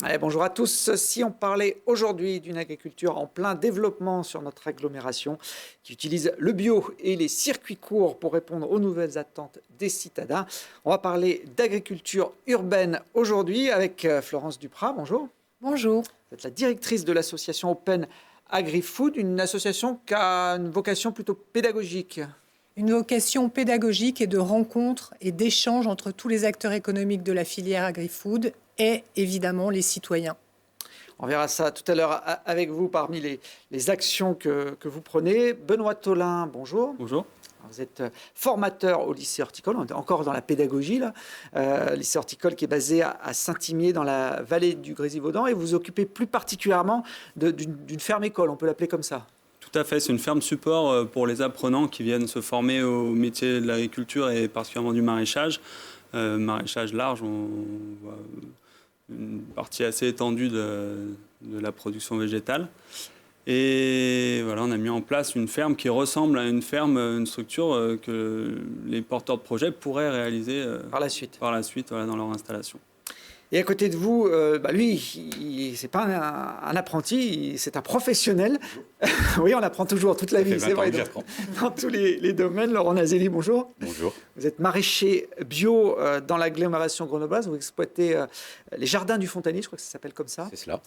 Allez, bonjour à tous. Si on parlait aujourd'hui d'une agriculture en plein développement sur notre agglomération, qui utilise le bio et les circuits courts pour répondre aux nouvelles attentes des citadins, on va parler d'agriculture urbaine aujourd'hui avec Florence Duprat. Bonjour. Bonjour. Vous êtes la directrice de l'association Open AgriFood, une association qui a une vocation plutôt pédagogique. Une vocation pédagogique et de rencontre et d'échange entre tous les acteurs économiques de la filière agri-food et évidemment les citoyens. On verra ça tout à l'heure avec vous parmi les actions que vous prenez. Benoît Tholin, bonjour. Bonjour. Vous êtes formateur au lycée horticole, on est encore dans la pédagogie, là. Lycée horticole qui est basé à Saint-Imier dans la vallée du Grésivaudan et vous vous occupez plus particulièrement d'une ferme-école, on peut l'appeler comme ça. Tout à fait, c'est une ferme support pour les apprenants qui viennent se former au métier de l'agriculture et particulièrement du maraîchage. Maraîchage large, on voit une partie assez étendue de la production végétale. Et voilà, on a mis en place une ferme qui ressemble à une ferme, une structure que les porteurs de projets pourraient réaliser Par la suite. Voilà, dans leur installation. Et à côté de vous, lui, c'est pas un apprenti, c'est un professionnel. Oui, on apprend toujours toute la vie, c'est vrai, dans tous les domaines. Laurent Nazelli, bonjour. Bonjour. Vous êtes maraîcher bio dans l'agglomération grenobloise. Vous exploitez les jardins du Fontanier, je crois que ça s'appelle comme ça. C'est cela.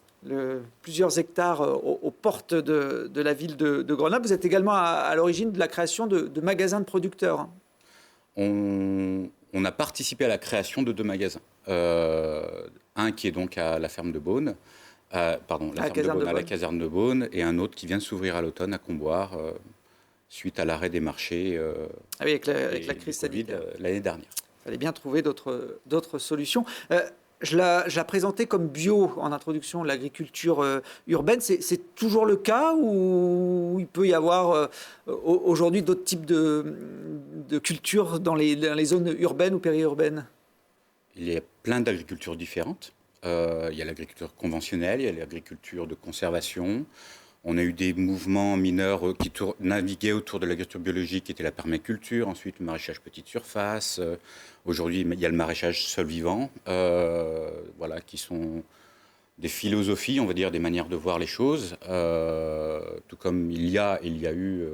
Plusieurs hectares aux portes de la ville de Grenoble. Vous êtes également à l'origine de la création de magasins de producteurs. On a participé à la création de 2 magasins. Un qui est donc à la ferme de Beaune, à la caserne de Beaune, et un autre qui vient de s'ouvrir à l'automne à Comboire, suite à l'arrêt des marchés Oui, avec la crise sanitaire. L'année dernière. Il fallait bien trouver d'autres solutions. Je la présentais comme bio en introduction, l'agriculture urbaine. C'est toujours le cas ou il peut y avoir aujourd'hui d'autres types de cultures dans les zones urbaines ou périurbaines? Il y a plein d'agricultures différentes. Il y a l'agriculture conventionnelle, il y a l'agriculture de conservation. On a eu des mouvements mineurs qui naviguaient autour de l'agriculture biologique, qui était la permaculture, ensuite le maraîchage petite surface. Aujourd'hui, il y a le maraîchage sol vivant, voilà, qui sont des philosophies, on va dire, des manières de voir les choses. Tout comme il y a eu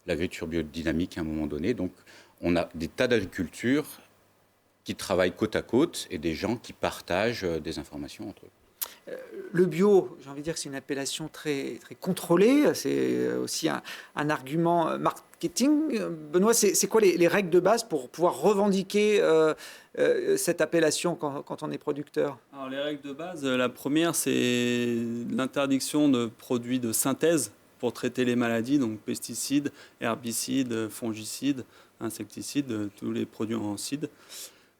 l'agriculture biodynamique à un moment donné. Donc, on a des tas d'agricultures qui travaillent côte à côte et des gens qui partagent des informations entre eux. Le bio, j'ai envie de dire que c'est une appellation très, très contrôlée. C'est aussi un argument marketing. Benoît, c'est quoi les règles de base pour pouvoir revendiquer cette appellation quand on est producteur? Alors, les règles de base, la première, c'est l'interdiction de produits de synthèse pour traiter les maladies, donc pesticides, herbicides, fongicides, insecticides, tous les produits en cide.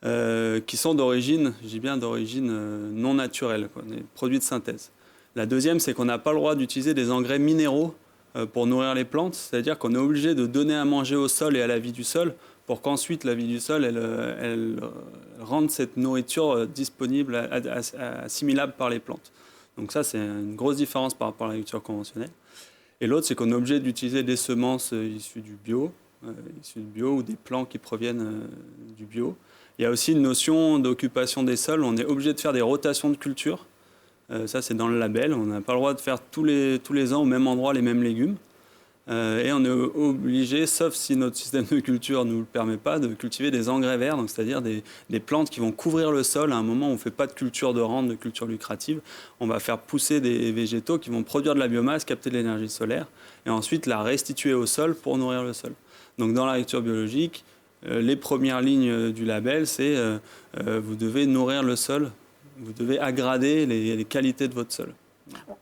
Qui sont d'origine, je dis bien d'origine non naturelle, des produits de synthèse. La deuxième, c'est qu'on n'a pas le droit d'utiliser des engrais minéraux pour nourrir les plantes, c'est-à-dire qu'on est obligé de donner à manger au sol et à la vie du sol pour qu'ensuite la vie du sol, elle rende cette nourriture disponible, assimilable par les plantes. Donc ça, c'est une grosse différence par rapport à l'agriculture conventionnelle. Et l'autre, c'est qu'on est obligé d'utiliser des semences issues du bio ou des plants qui proviennent du bio. Il y a aussi une notion d'occupation des sols. On est obligé de faire des rotations de culture. Ça, c'est dans le label. On n'a pas le droit de faire tous les ans au même endroit les mêmes légumes. Et on est obligé, sauf si notre système de culture ne nous le permet pas, de cultiver des engrais verts, donc c'est-à-dire des plantes qui vont couvrir le sol. À un moment où on ne fait pas de culture de rente, de culture lucrative, on va faire pousser des végétaux qui vont produire de la biomasse, capter de l'énergie solaire, et ensuite la restituer au sol pour nourrir le sol. Donc dans l'agriculture biologique, les premières lignes du label, c'est vous devez nourrir le sol, vous devez aggrader les qualités de votre sol.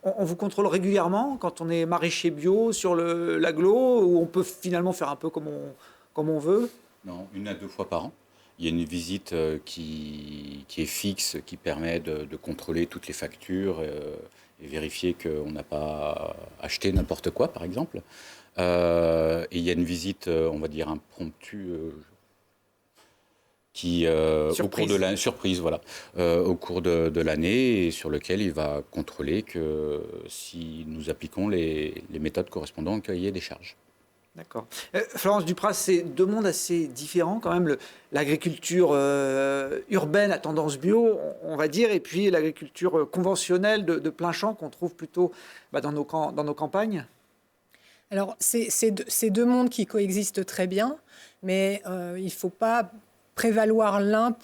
On vous contrôle régulièrement quand on est maraîcher bio sur l'agglo, ou on peut finalement faire un peu comme on veut? Non, 1 à 2 fois par an. Il y a une visite qui est fixe, qui permet de contrôler toutes les factures et vérifier qu'on n'a pas acheté n'importe quoi, par exemple. Et il y a une visite, on va dire, impromptue, au cours de l'année, surprise, voilà, au cours de l'année, et sur lequel il va contrôler que si nous appliquons les méthodes correspondant au cahier des charges. D'accord. Florence Duprat, c'est deux mondes assez différents quand même. L'agriculture urbaine à tendance bio, on va dire, et puis l'agriculture conventionnelle de plein champ qu'on trouve plutôt dans nos campagnes. Alors, c'est deux mondes qui coexistent très bien, mais il ne faut pas prévaloir l'un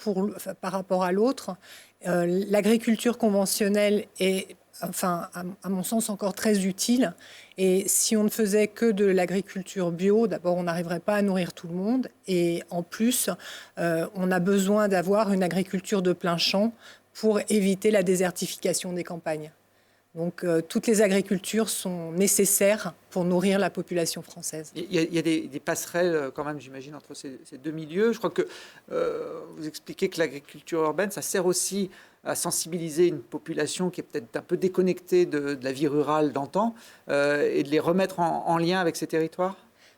par rapport à l'autre. L'agriculture conventionnelle est, à mon sens, encore très utile. Et si on ne faisait que de l'agriculture bio, d'abord, on n'arriverait pas à nourrir tout le monde. Et en plus, on a besoin d'avoir une agriculture de plein champ pour éviter la désertification des campagnes. Donc, toutes les agricultures sont nécessaires pour nourrir la population française. Il y a des passerelles quand même, j'imagine, entre ces deux milieux. Je crois que vous expliquez que l'agriculture urbaine, ça sert aussi à sensibiliser une population qui est peut-être un peu déconnectée de la vie rurale d'antan et de les remettre en lien avec ces territoires.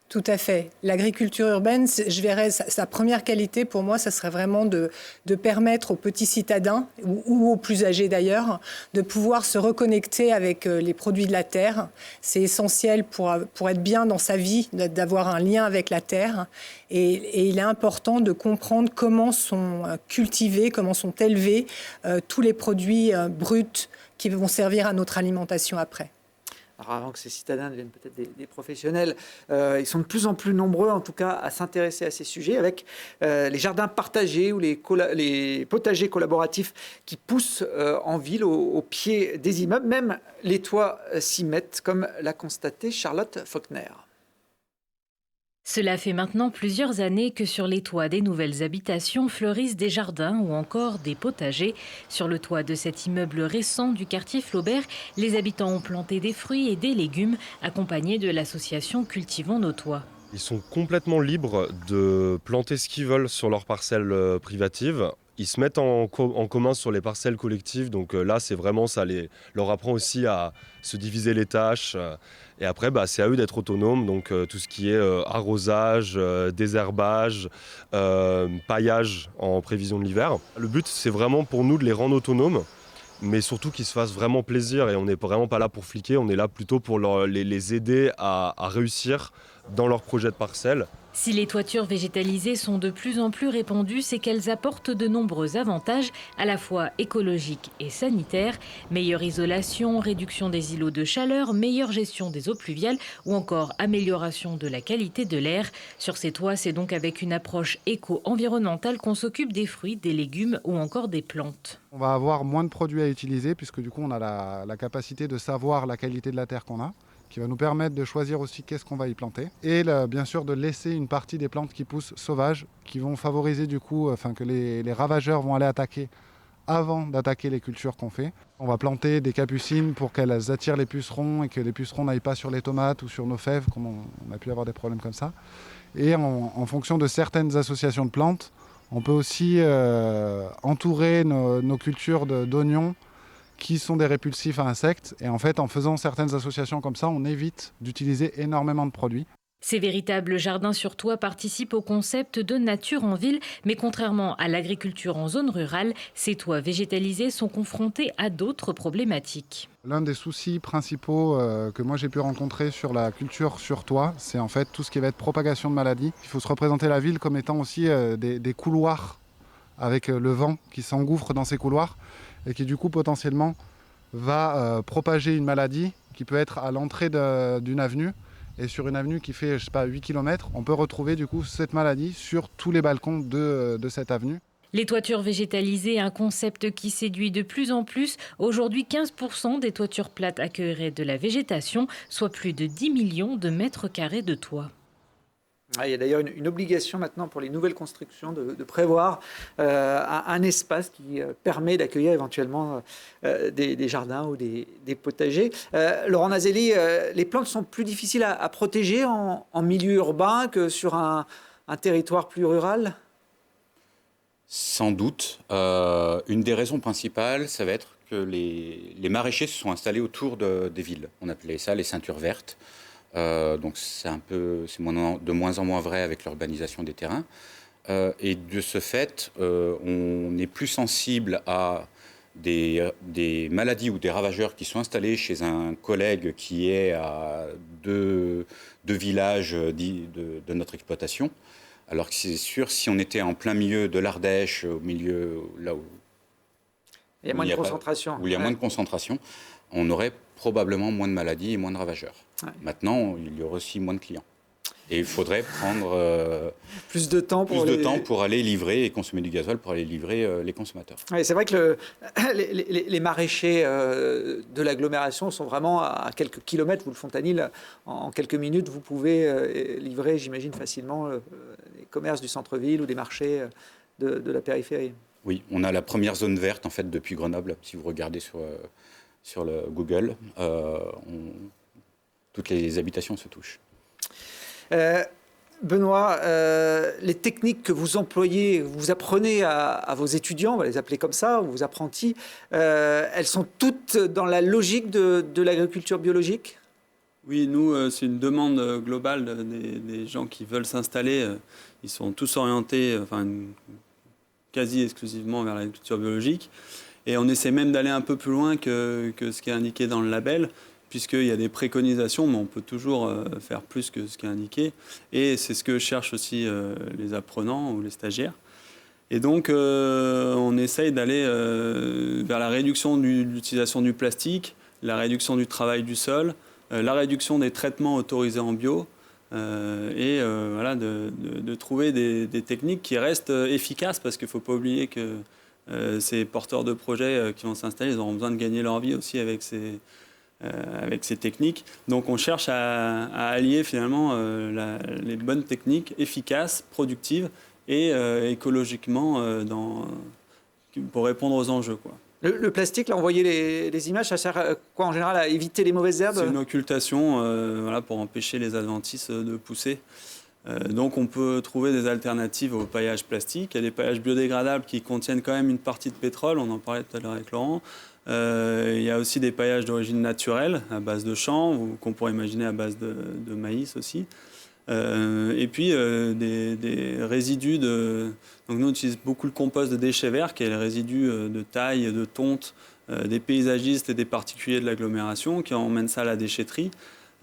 Tout à fait. L'agriculture urbaine, je verrais sa première qualité pour moi, ça serait vraiment de permettre aux petits citadins, ou aux plus âgés d'ailleurs, de pouvoir se reconnecter avec les produits de la terre. C'est essentiel pour être bien dans sa vie, d'avoir un lien avec la terre. Et il est important de comprendre comment sont cultivés, comment sont élevés tous les produits bruts qui vont servir à notre alimentation après. Alors avant que ces citadins deviennent peut-être des professionnels, ils sont de plus en plus nombreux, en tout cas, à s'intéresser à ces sujets avec les jardins partagés ou les potagers collaboratifs qui poussent en ville au pied des immeubles. Même les toits s'y mettent, comme l'a constaté Charlotte Faulkner. Cela fait maintenant plusieurs années que sur les toits des nouvelles habitations fleurissent des jardins ou encore des potagers. Sur le toit de cet immeuble récent du quartier Flaubert, les habitants ont planté des fruits et des légumes accompagnés de l'association Cultivons nos toits. Ils sont complètement libres de planter ce qu'ils veulent sur leurs parcelles privatives. Ils se mettent en commun sur les parcelles collectives, donc là c'est vraiment ça leur apprend aussi à se diviser les tâches. Et après c'est à eux d'être autonomes, donc tout ce qui est arrosage, désherbage, paillage en prévision de l'hiver. Le but c'est vraiment pour nous de les rendre autonomes, mais surtout qu'ils se fassent vraiment plaisir, et on n'est vraiment pas là pour fliquer, on est là plutôt pour les aider à réussir dans leur projet de parcelle. Si les toitures végétalisées sont de plus en plus répandues, c'est qu'elles apportent de nombreux avantages, à la fois écologiques et sanitaires. Meilleure isolation, réduction des îlots de chaleur, meilleure gestion des eaux pluviales ou encore amélioration de la qualité de l'air. Sur ces toits, c'est donc avec une approche éco-environnementale qu'on s'occupe des fruits, des légumes ou encore des plantes. On va avoir moins de produits à utiliser puisque du coup on a la capacité de savoir la qualité de la terre qu'on a, qui va nous permettre de choisir aussi qu'est-ce qu'on va y planter. Et bien sûr de laisser une partie des plantes qui poussent sauvages, qui vont favoriser du coup que les ravageurs vont aller attaquer avant d'attaquer les cultures qu'on fait. On va planter des capucines pour qu'elles attirent les pucerons et que les pucerons n'aillent pas sur les tomates ou sur nos fèves, comme on a pu avoir des problèmes comme ça. Et en fonction de certaines associations de plantes, on peut aussi entourer nos cultures d'oignons qui sont des répulsifs à insectes. Et en fait, en faisant certaines associations comme ça, on évite d'utiliser énormément de produits. Ces véritables jardins sur toit participent au concept de nature en ville, mais contrairement à l'agriculture en zone rurale, ces toits végétalisés sont confrontés à d'autres problématiques. L'un des soucis principaux que moi j'ai pu rencontrer sur la culture sur toit, c'est en fait tout ce qui va être propagation de maladies. Il faut se représenter la ville comme étant aussi des couloirs avec le vent qui s'engouffre dans ces couloirs et qui du coup potentiellement va propager une maladie qui peut être à l'entrée d'une avenue. Et sur une avenue qui fait, 8 km, on peut retrouver du coup cette maladie sur tous les balcons de cette avenue. Les toitures végétalisées, un concept qui séduit de plus en plus. Aujourd'hui, 15% des toitures plates accueilleraient de la végétation, soit plus de 10 millions de mètres carrés de toit. Il y a d'ailleurs une obligation maintenant pour les nouvelles constructions de prévoir un espace qui permet d'accueillir éventuellement des jardins ou des potagers. Laurent Nazelli, les plantes sont plus difficiles à protéger en milieu urbain que sur un territoire plus rural ? Sans doute. Une des raisons principales, ça va être que les maraîchers se sont installés autour des villes. On appelait ça les ceintures vertes. Donc c'est de moins en moins vrai avec l'urbanisation des terrains. Et de ce fait, on est plus sensible à des maladies ou des ravageurs qui sont installés chez un collègue qui est à deux villages de notre exploitation. Alors que c'est sûr, si on était en plein milieu de l'Ardèche, au milieu là où il y a moins de concentration. Où il y a moins de concentration, on aurait probablement moins de maladies et moins de ravageurs. Ouais. Maintenant, il y aurait aussi moins de clients. Et il faudrait prendre plus de temps pour aller livrer et consommer du gasoil pour aller livrer les consommateurs. Oui, c'est vrai que les maraîchers de l'agglomération sont vraiment à quelques kilomètres. Vous, le Fontanil, en quelques minutes, vous pouvez livrer, j'imagine, facilement les commerces du centre-ville ou des marchés de la périphérie. Oui, on a la première zone verte en fait depuis Grenoble. Si vous regardez sur le Google, toutes les habitations se touchent. Benoît, les techniques que vous employez, vous apprenez à vos étudiants, on va les appeler comme ça, vos apprentis, elles sont toutes dans la logique de l'agriculture biologique ? Oui, nous, c'est une demande globale des gens qui veulent s'installer. Ils sont tous orientés, quasi exclusivement vers l'agriculture biologique. Et on essaie même d'aller un peu plus loin que ce qui est indiqué dans le label, puisqu'il y a des préconisations, mais on peut toujours faire plus que ce qui est indiqué. Et c'est ce que cherchent aussi les apprenants ou les stagiaires. Et donc, on essaye d'aller vers la réduction de l'utilisation du plastique, la réduction du travail du sol, la réduction des traitements autorisés en bio, et voilà, de trouver des techniques qui restent efficaces, parce qu'il ne faut pas oublier que ces porteurs de projets qui vont s'installer, ils auront besoin de gagner leur vie aussi avec ces techniques. Donc on cherche à allier finalement les bonnes techniques efficaces, productives et écologiquement pour répondre aux enjeux, quoi. Le plastique, là, on voyait les images, ça sert quoi en général à éviter les mauvaises herbes ? C'est une occultation voilà, pour empêcher les adventices de pousser. Donc on peut trouver des alternatives au paillage plastique. Il y a des paillages biodégradables qui contiennent quand même une partie de pétrole, on en parlait tout à l'heure avec Laurent. Il y a aussi des paillages d'origine naturelle, à base de champs, ou qu'on pourrait imaginer à base de maïs aussi. Et puis des résidus Donc nous, on utilise beaucoup le compost de déchets verts, qui est le résidu de taille, de tonte, des paysagistes et des particuliers de l'agglomération, qui emmènent ça à la déchetterie.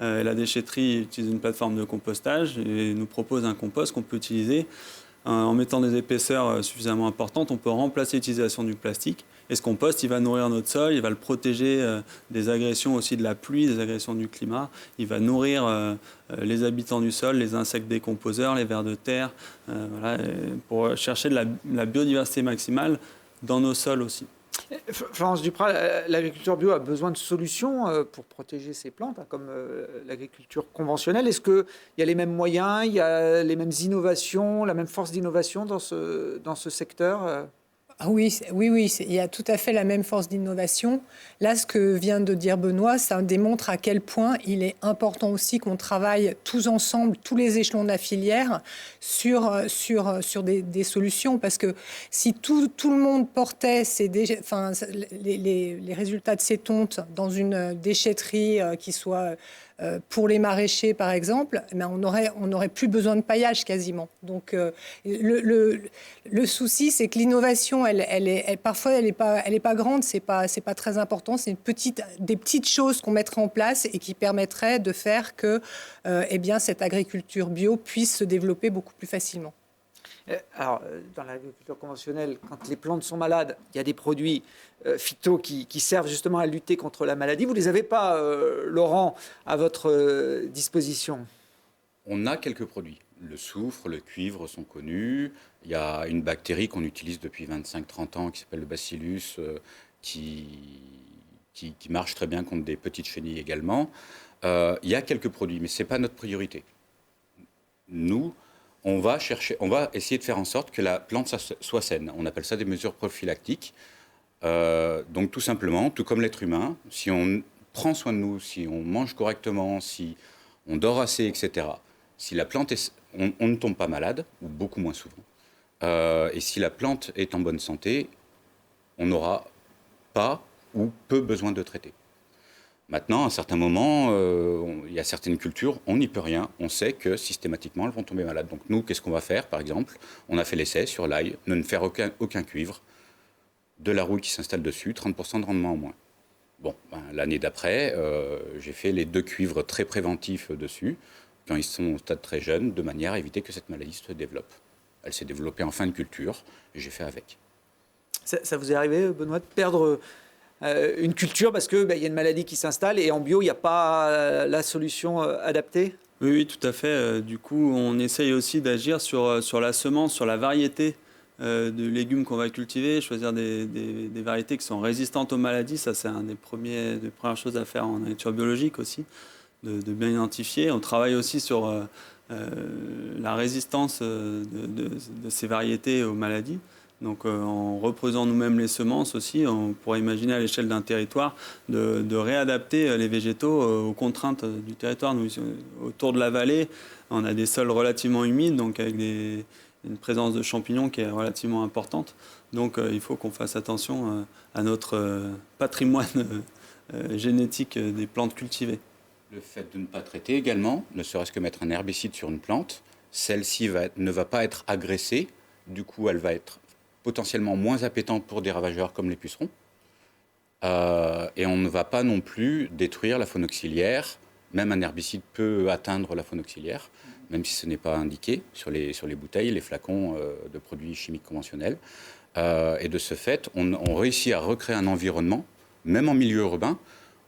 La déchetterie utilise une plateforme de compostage et nous propose un compost qu'on peut utiliser. En mettant des épaisseurs suffisamment importantes, on peut remplacer l'utilisation du plastique. Et ce compost, il va nourrir notre sol, il va le protéger des agressions aussi de la pluie, des agressions du climat. Il va nourrir les habitants du sol, les insectes décomposeurs, les vers de terre, voilà, pour chercher de la biodiversité maximale dans nos sols aussi. Florence Duprat, l'agriculture bio a besoin de solutions pour protéger ses plantes, comme l'agriculture conventionnelle. Est-ce qu'il y a les mêmes moyens, il y a les mêmes innovations, la même force d'innovation dans ce secteur ? Oui, il y a tout à fait la même force d'innovation. Là, ce que vient de dire Benoît, ça démontre à quel point il est important aussi qu'on travaille tous ensemble, tous les échelons de la filière, sur des solutions. Parce que si tout le monde portait les résultats de ses tontes dans une déchetterie qui soit... pour les maraîchers, par exemple, on n'aurait plus besoin de paillage quasiment. Donc, le souci, c'est que l'innovation, parfois, elle est pas grande, c'est pas très important. C'est des petites choses qu'on mettrait en place et qui permettraient de faire que, cette agriculture bio puisse se développer beaucoup plus facilement. Alors, dans l'agriculture conventionnelle, quand les plantes sont malades, il y a des produits phyto qui servent justement à lutter contre la maladie. Vous ne les avez pas, Laurent, à votre disposition ? On a quelques produits. Le soufre, le cuivre sont connus. Il y a une bactérie qu'on utilise depuis 25-30 ans qui s'appelle le bacillus, qui marche très bien contre des petites chenilles également. Il y a quelques produits, mais ce n'est pas notre priorité. Nous, on va essayer de faire en sorte que la plante soit saine. On appelle ça des mesures prophylactiques. Donc tout simplement, tout comme l'être humain, si on prend soin de nous, si on mange correctement, si on dort assez, etc., si la plante on ne tombe pas malade, ou beaucoup moins souvent, et si la plante est en bonne santé, on n'aura pas ou peu besoin de traiter. Maintenant, à un certain moment, il y a certaines cultures, on n'y peut rien. On sait que systématiquement, elles vont tomber malades. Donc nous, qu'est-ce qu'on va faire, par exemple ? On a fait l'essai sur l'ail, ne faire aucun cuivre. de la rouille qui s'installe dessus, 30% de rendement en moins. Bon, l'année d'après, j'ai fait les 2 cuivres très préventifs dessus, quand ils sont au stade très jeune, de manière à éviter que cette maladie se développe. Elle s'est développée en fin de culture, et j'ai fait avec. Ça vous est arrivé, Benoît, de perdre une culture parce qu'il y a une maladie qui s'installe et en bio, il n'y a pas la solution adaptée? Oui, tout à fait. Du coup, on essaye aussi d'agir sur la semence, sur la variété de légumes qu'on va cultiver, choisir des variétés qui sont résistantes aux maladies. Ça, c'est des premières choses à faire en agriculture biologique aussi, de bien identifier. On travaille aussi sur la résistance de ces variétés aux maladies. Donc en reposant nous-mêmes les semences aussi, on pourrait imaginer à l'échelle d'un territoire de réadapter les végétaux aux contraintes du territoire. Nous, autour de la vallée, on a des sols relativement humides, donc avec une présence de champignons qui est relativement importante. Donc il faut qu'on fasse attention à notre patrimoine génétique des plantes cultivées. Le fait de ne pas traiter également, ne serait-ce que mettre un herbicide sur une plante, celle-ci ne va pas être agressée, du coup elle va être potentiellement moins appétante pour des ravageurs comme les pucerons. Et on ne va pas non plus détruire la faune auxiliaire. Même un herbicide peut atteindre la faune auxiliaire, même si ce n'est pas indiqué sur les bouteilles, les flacons de produits chimiques conventionnels. Et de ce fait, on réussit à recréer un environnement, même en milieu urbain,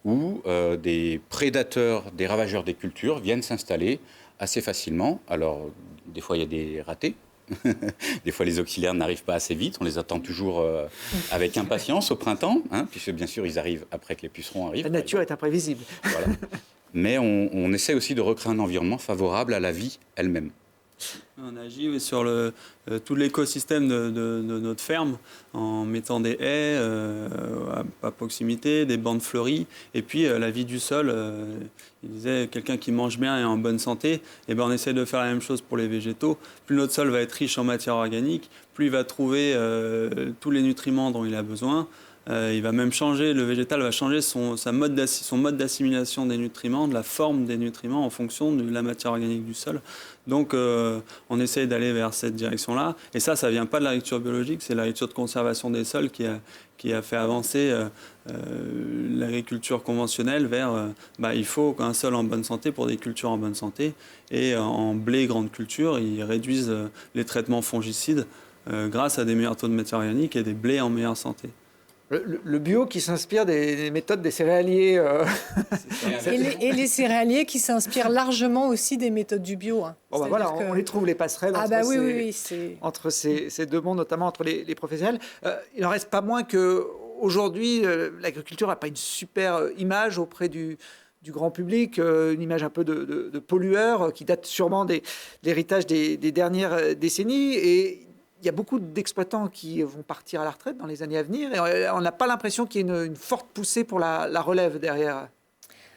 où des prédateurs, des ravageurs des cultures viennent s'installer assez facilement. Alors, des fois, il y a des ratés. Des fois, les auxiliaires n'arrivent pas assez vite. On les attend toujours avec impatience au printemps, puisque bien sûr, ils arrivent après que les pucerons arrivent. La nature est imprévisible. Voilà. Mais on essaie aussi de recréer un environnement favorable à la vie elle-même. On agit sur tout l'écosystème de notre ferme en mettant des haies à proximité, des bandes fleuries, et puis la vie du sol. Il disait quelqu'un qui mange bien et en bonne santé, et on essaie de faire la même chose pour les végétaux. Plus notre sol va être riche en matière organique, plus il va trouver tous les nutriments dont il a besoin. Il va même changer, le végétal va changer son mode d'assimilation des nutriments, de la forme des nutriments en fonction de la matière organique du sol. Donc on essaye d'aller vers cette direction-là. Et ça ne vient pas de l'agriculture biologique, c'est l'agriculture de conservation des sols qui a fait avancer l'agriculture conventionnelle vers il faut un sol en bonne santé pour des cultures en bonne santé. Et en blé grande culture, ils réduisent les traitements fongicides grâce à des meilleurs taux de matière organique et des blés en meilleure santé. Le bio qui s'inspire des méthodes des céréaliers. Et les céréaliers qui s'inspirent largement aussi des méthodes du bio. Bon, on les trouve, les passerelles entre ces deux mondes, notamment entre les professionnels. Il n'en reste pas moins qu'aujourd'hui, l'agriculture n'a pas une super image auprès du grand public, une image un peu de pollueur qui date sûrement de l'héritage des dernières décennies. Et il y a beaucoup d'exploitants qui vont partir à la retraite dans les années à venir et on n'a pas l'impression qu'il y ait une forte poussée pour la relève derrière.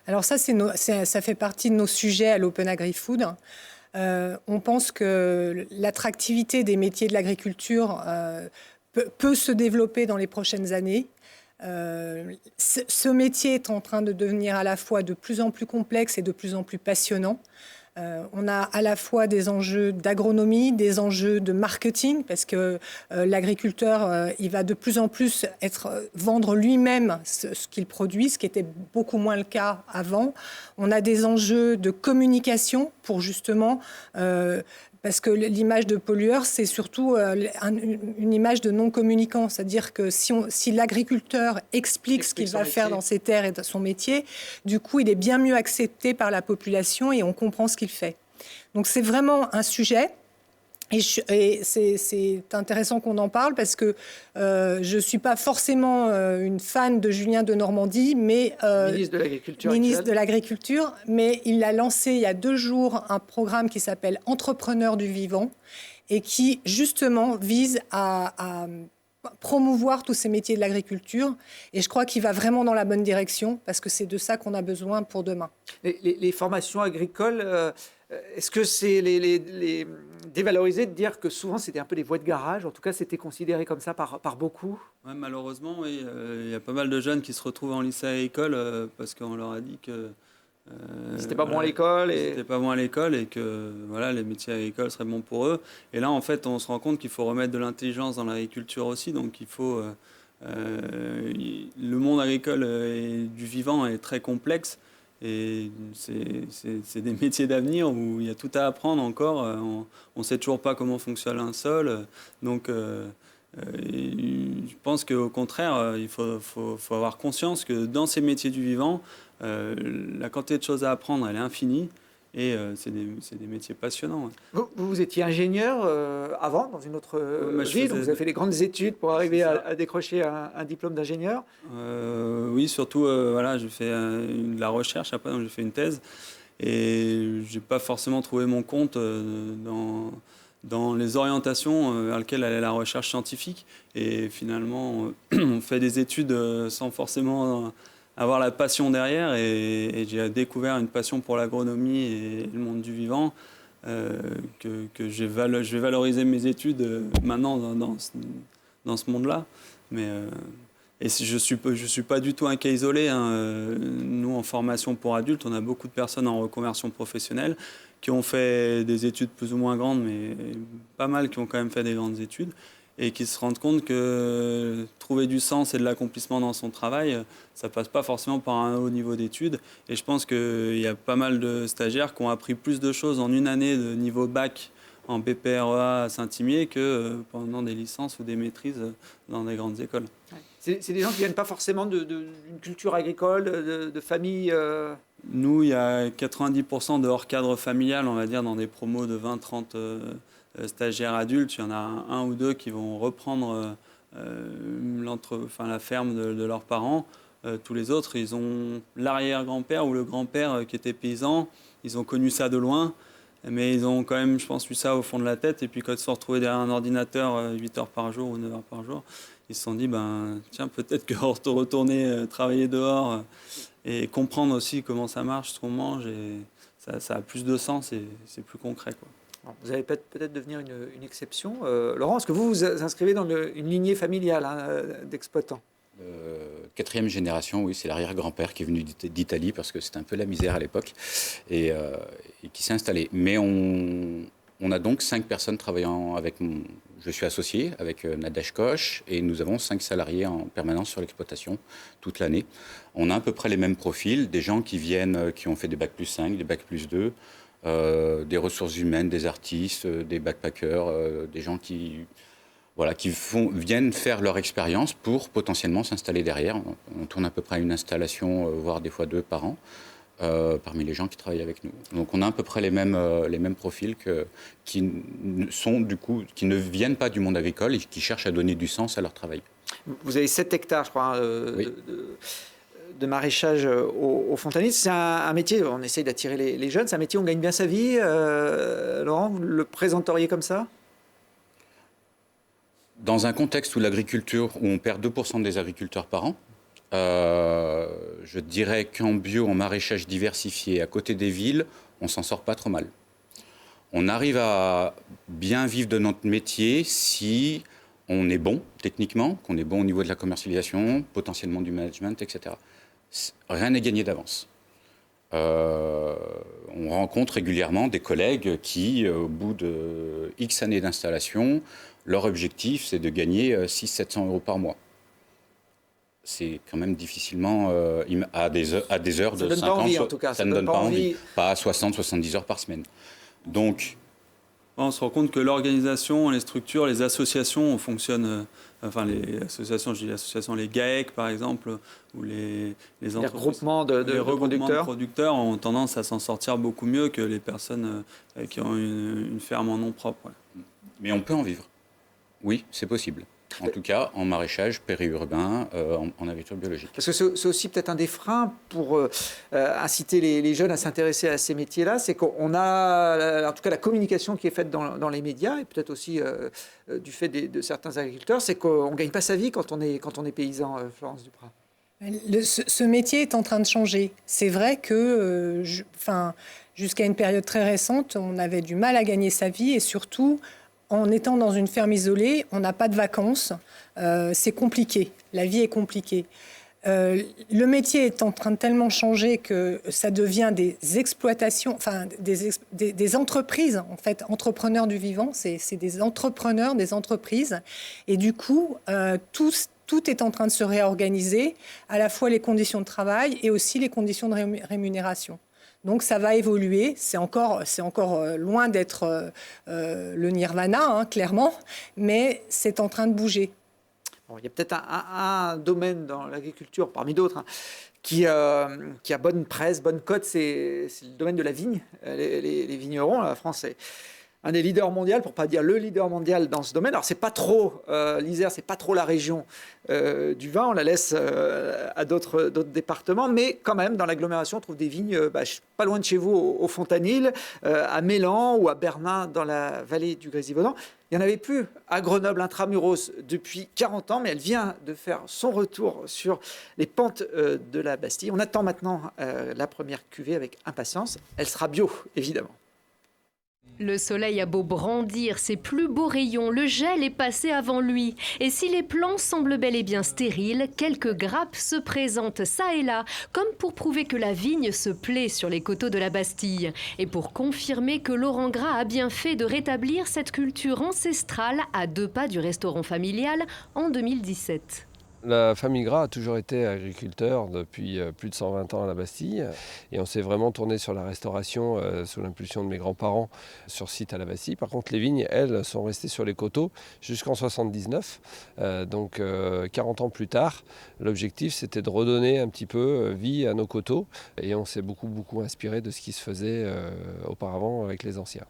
Alors ça fait partie de nos sujets à l'Open Agri-Food. On pense que l'attractivité des métiers de l'agriculture peut se développer dans les prochaines années. Ce métier est en train de devenir à la fois de plus en plus complexe et de plus en plus passionnant. On a à la fois des enjeux d'agronomie, des enjeux de marketing, parce que l'agriculteur, il va de plus en plus vendre lui-même ce qu'il produit, ce qui était beaucoup moins le cas avant. On a des enjeux de communication pour justement... parce que l'image de pollueur, c'est surtout une image de non-communicant. C'est-à-dire que si l'agriculteur explique ce qu'il va faire dans ses terres et dans son métier, du coup, il est bien mieux accepté par la population et on comprend ce qu'il fait. Donc, c'est vraiment un sujet. Et c'est intéressant qu'on en parle parce que je ne suis pas forcément une fan de Julien Denormandie, mais ministre de l'Agriculture, mais il a lancé il y a 2 jours un programme qui s'appelle Entrepreneurs du vivant et qui justement vise à promouvoir tous ces métiers de l'agriculture. Et je crois qu'il va vraiment dans la bonne direction parce que c'est de ça qu'on a besoin pour demain. Les formations agricoles... Est-ce que c'est les dévaloriser de dire que souvent c'était un peu des voies de garage? En tout cas, c'était considéré comme ça par beaucoup. Ouais, malheureusement, oui. Il y a pas mal de jeunes qui se retrouvent en lycée agricole parce qu'on leur a dit que c'était pas bon à l'école. C'était pas bon à l'école et que les métiers agricoles seraient bons pour eux. Et là, en fait, on se rend compte qu'il faut remettre de l'intelligence dans l'agriculture aussi. Donc, il faut Le monde agricole et du vivant est très complexe. Et c'est des métiers d'avenir où il y a tout à apprendre encore. On ne sait toujours pas comment fonctionne un sol. Donc, je pense qu'au contraire, il faut avoir conscience que dans ces métiers du vivant, la quantité de choses à apprendre, elle est infinie. Et c'est des métiers passionnants. Vous étiez ingénieur avant, dans une autre vie, donc vous avez fait des grandes études pour arriver à décrocher un diplôme d'ingénieur. Oui, surtout, j'ai fait de la recherche après, donc j'ai fait une thèse. Et je n'ai pas forcément trouvé mon compte dans les orientations vers lesquelles allait la recherche scientifique. Et finalement, on fait des études sans forcément avoir la passion derrière, et j'ai découvert une passion pour l'agronomie et le monde du vivant, que je vais valoriser mes études maintenant dans ce monde-là. Et je suis pas du tout un cas isolé, hein. Nous, en formation pour adultes, on a beaucoup de personnes en reconversion professionnelle qui ont fait des études plus ou moins grandes, mais pas mal qui ont quand même fait des grandes études, et qui se rendent compte que trouver du sens et de l'accomplissement dans son travail, ça passe pas forcément par un haut niveau d'études. Et je pense qu'il y a pas mal de stagiaires qui ont appris plus de choses en une année de niveau bac en BPREA à Saint-Imier que pendant des licences ou des maîtrises dans des grandes écoles. C'est des gens qui viennent pas forcément d'une culture agricole, de famille. Nous, il y a 90% de hors cadre familial, on va dire, dans des promos de 20-30 stagiaires adultes. Il y en a un ou deux qui vont reprendre la ferme de leurs parents. Tous les autres, ils ont l'arrière-grand-père ou le grand-père qui était paysan. Ils ont connu ça de loin, mais ils ont quand même, je pense, eu ça au fond de la tête. Et puis quand ils se sont retrouvés derrière un ordinateur 8 heures par jour ou 9 heures par jour, ils se sont dit, tiens, peut-être que retourner travailler dehors et comprendre aussi comment ça marche, ce qu'on mange, et ça a plus de sens et c'est plus concret, quoi. Alors, vous allez peut-être devenir une exception. Laurent, est-ce que vous vous inscrivez dans une lignée familiale d'exploitants? 4e génération, oui, c'est l'arrière-grand-père qui est venu d'Italie parce que c'était un peu la misère à l'époque et qui s'est installé. Mais on a donc 5 personnes travaillant avec moi. Je suis associé avec Nadège Koch et nous avons 5 salariés en permanence sur l'exploitation toute l'année. On a à peu près les mêmes profils, des gens qui ont fait des bac plus 5, des bac plus 2, des ressources humaines, des artistes, des backpackers, des gens qui viennent faire leur expérience pour potentiellement s'installer derrière. On tourne à peu près à une installation, voire des fois 2 par an, parmi les gens qui travaillent avec nous. Donc on a à peu près les mêmes profils qui ne viennent pas du monde agricole et qui cherchent à donner du sens à leur travail. Vous avez 7 hectares, je crois, oui. de maraîchage au Fontanis. C'est un métier, on essaye d'attirer les jeunes, c'est un métier où on gagne bien sa vie. Laurent, vous le présenteriez comme ça? Dans un contexte où l'agriculture, où on perd 2% des agriculteurs par an, je dirais qu'en bio, en maraîchage diversifié, à côté des villes, on s'en sort pas trop mal. On arrive à bien vivre de notre métier si on est bon techniquement, qu'on est bon au niveau de la commercialisation, potentiellement du management, etc. Rien n'est gagné d'avance. On rencontre régulièrement des collègues qui, au bout de X années d'installation, leur objectif, c'est de gagner 600-700 euros par mois. C'est quand même difficilement à des heures de 50. Ça donne pas envie, en tout cas. Ça ne donne pas envie. Pas à 60-70 heures par semaine. Donc, on se rend compte que l'organisation, les structures, les associations fonctionnent. Les associations, je dis associations, les GAEC par exemple, ou les regroupements de producteurs ont tendance à s'en sortir beaucoup mieux que les personnes qui ont une ferme en nom propre. Ouais. Mais on peut en vivre. Oui, c'est possible. En tout cas, en maraîchage périurbain, en agriculture biologique. Parce que c'est aussi peut-être un des freins pour inciter les jeunes à s'intéresser à ces métiers-là, c'est qu'on a, en tout cas la communication qui est faite dans les médias, et peut-être aussi du fait de certains agriculteurs, c'est qu'on ne gagne pas sa vie quand on est paysan, Florence Duprat. Ce métier est en train de changer. C'est vrai que jusqu'à une période très récente, on avait du mal à gagner sa vie, et surtout, en étant dans une ferme isolée, on n'a pas de vacances, c'est compliqué, la vie est compliquée. Le métier est en train de tellement changer que ça devient des exploitations, des entreprises, en fait, entrepreneurs du vivant, c'est des entrepreneurs, des entreprises. Et du coup, tous tout est en train de se réorganiser, à la fois les conditions de travail et aussi les conditions de rémunération. Donc ça va évoluer, c'est encore loin d'être le nirvana, clairement, mais c'est en train de bouger. Bon, il y a peut-être un domaine dans l'agriculture, parmi d'autres, qui a bonne presse, bonne cote, c'est le domaine de la vigne. Les vignerons, la France est un des leaders mondiaux, pour ne pas dire le leader mondial dans ce domaine. Alors, c'est pas trop, l'Isère, c'est pas trop la région du vin, on la laisse à d'autres départements, mais quand même, dans l'agglomération, on trouve des vignes pas loin de chez vous, au Fontanil, à Mélan ou à Bernin, dans la vallée du Grésivaudan. Il n'y en avait plus à Grenoble intramuros depuis 40 ans, mais elle vient de faire son retour sur les pentes de la Bastille. On attend maintenant la première cuvée avec impatience. Elle sera bio, évidemment. Le soleil a beau brandir ses plus beaux rayons, le gel est passé avant lui. Et si les plants semblent bel et bien stériles, quelques grappes se présentent ça et là, comme pour prouver que la vigne se plaît sur les coteaux de la Bastille. Et pour confirmer que Laurent Gras a bien fait de rétablir cette culture ancestrale à 2 pas du restaurant familial en 2017. La famille Gras a toujours été agriculteur depuis plus de 120 ans à la Bastille et on s'est vraiment tourné sur la restauration sous l'impulsion de mes grands-parents sur site à la Bastille. Par contre, les vignes, elles, sont restées sur les coteaux jusqu'en 79. Donc 40 ans plus tard, l'objectif c'était de redonner un petit peu vie à nos coteaux et on s'est beaucoup inspiré de ce qui se faisait auparavant avec les anciens.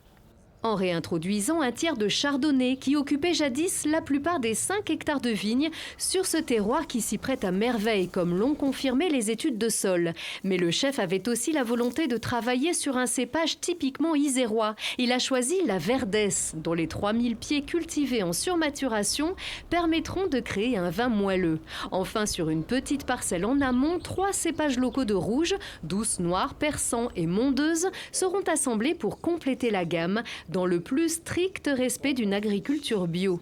En réintroduisant un tiers de chardonnay qui occupait jadis la plupart des 5 hectares de vignes sur ce terroir qui s'y prête à merveille, comme l'ont confirmé les études de sol. Mais le chef avait aussi la volonté de travailler sur un cépage typiquement isérois. Il a choisi la Verdesse, dont les 3000 pieds cultivés en surmaturation permettront de créer un vin moelleux. Enfin, sur une petite parcelle en amont, 3 cépages locaux de rouge, Douce, Noir, Persan et Mondeuse, seront assemblés pour compléter la gamme, dans le plus strict respect d'une agriculture bio.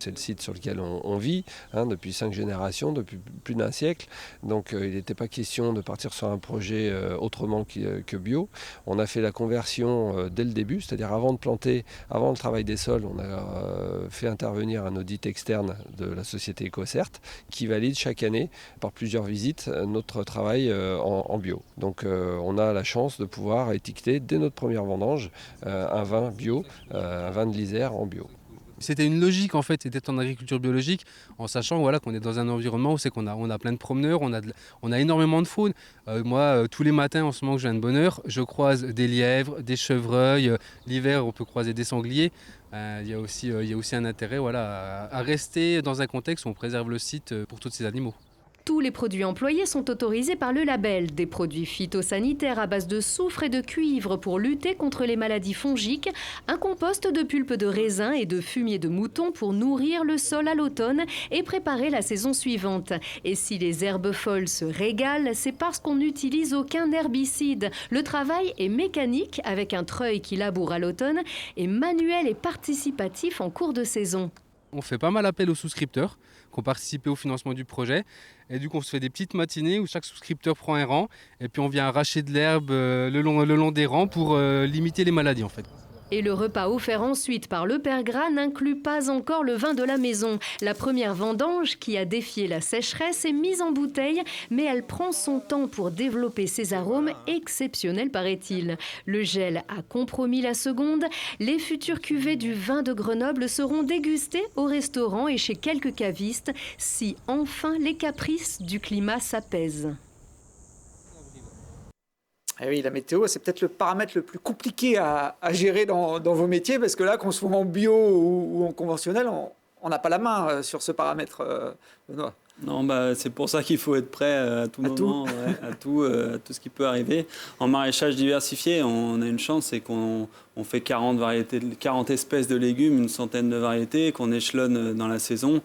C'est le site sur lequel on vit depuis 5 générations, depuis plus d'1 siècle. Donc il n'était pas question de partir sur un projet autrement que bio. On a fait la conversion dès le début, c'est-à-dire avant de planter, avant le travail des sols, on a fait intervenir un audit externe de la société EcoCert qui valide chaque année, par plusieurs visites, notre travail en bio. Donc on a la chance de pouvoir étiqueter dès notre première vendange un vin bio, un vin de l'Isère en bio. C'était une logique en fait, d'être en agriculture biologique, en sachant qu'on est dans un environnement où on a plein de promeneurs, on a énormément de faune. Moi, tous les matins en ce moment que je viens de bonne heure, je croise des lièvres, des chevreuils. L'hiver, on peut croiser des sangliers. Il y a aussi un intérêt à rester dans un contexte où on préserve le site pour tous ces animaux. Tous les produits employés sont autorisés par le label. Des produits phytosanitaires à base de soufre et de cuivre pour lutter contre les maladies fongiques, un compost de pulpe de raisin et de fumier de mouton pour nourrir le sol à l'automne et préparer la saison suivante. Et si les herbes folles se régalent, c'est parce qu'on n'utilise aucun herbicide. Le travail est mécanique avec un treuil qui laboure à l'automne et manuel et participatif en cours de saison. On fait pas mal appel aux souscripteurs qui ont participé au financement du projet. Et du coup, on se fait des petites matinées où chaque souscripteur prend un rang et puis on vient arracher de l'herbe le long des rangs pour limiter les maladies en fait. Et le repas offert ensuite par le Père Gras n'inclut pas encore le vin de la maison. La première vendange, qui a défié la sécheresse, est mise en bouteille, mais elle prend son temps pour développer ses arômes exceptionnels, paraît-il. Le gel a compromis la seconde. Les futures cuvées du vin de Grenoble seront dégustées au restaurant et chez quelques cavistes, si enfin les caprices du climat s'apaisent. Eh oui, la météo, c'est peut-être le paramètre le plus compliqué à gérer dans vos métiers, parce que là, qu'on soit en bio ou en conventionnel, on n'a pas la main sur ce paramètre, Benoît. Non, c'est pour ça qu'il faut être prêt à tout moment, à tout ce qui peut arriver. En maraîchage diversifié, on a une chance, c'est qu'on fait 40 espèces de légumes, une centaine de variétés, qu'on échelonne dans la saison.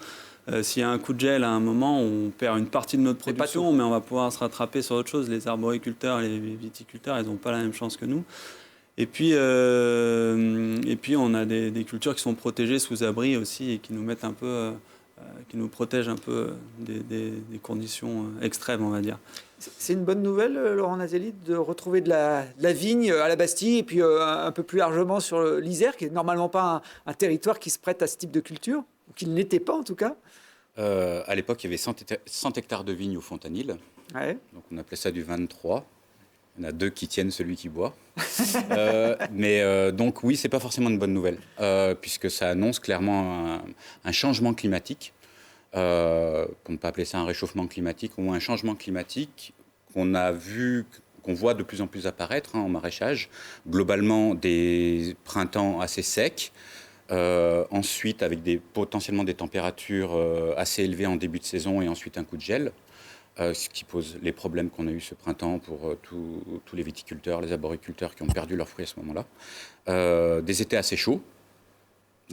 S'il y a un coup de gel à un moment, on perd une partie de notre production, mais on va pouvoir se rattraper sur autre chose. Les arboriculteurs, les viticulteurs, ils n'ont pas la même chance que nous. Et puis on a des cultures qui sont protégées sous abri aussi et qui nous mettent un peu, qui nous protègent un peu des conditions extrêmes, on va dire. C'est une bonne nouvelle, Laurent Nazelli, de retrouver de la vigne à la Bastille et puis un peu plus largement sur l'Isère, qui n'est normalement pas un territoire qui se prête à ce type de culture, ou qui ne l'était pas en tout cas. À l'époque, il y avait 100 hectares de vignes au Fontanil. Ouais. Donc on appelait ça du 23. Il y en a 2 qui tiennent celui qui boit. Donc oui, c'est pas forcément une bonne nouvelle, puisque ça annonce clairement un changement climatique, pour ne pas appeler ça un réchauffement climatique, ou un changement climatique qu'on voit de plus en plus apparaître en maraîchage. Globalement, des printemps assez secs, ensuite avec potentiellement des températures assez élevées en début de saison et ensuite un coup de gel. Ce qui pose les problèmes qu'on a eu ce printemps pour tous les viticulteurs, les arboriculteurs qui ont perdu leurs fruits à ce moment-là. Des étés assez chauds,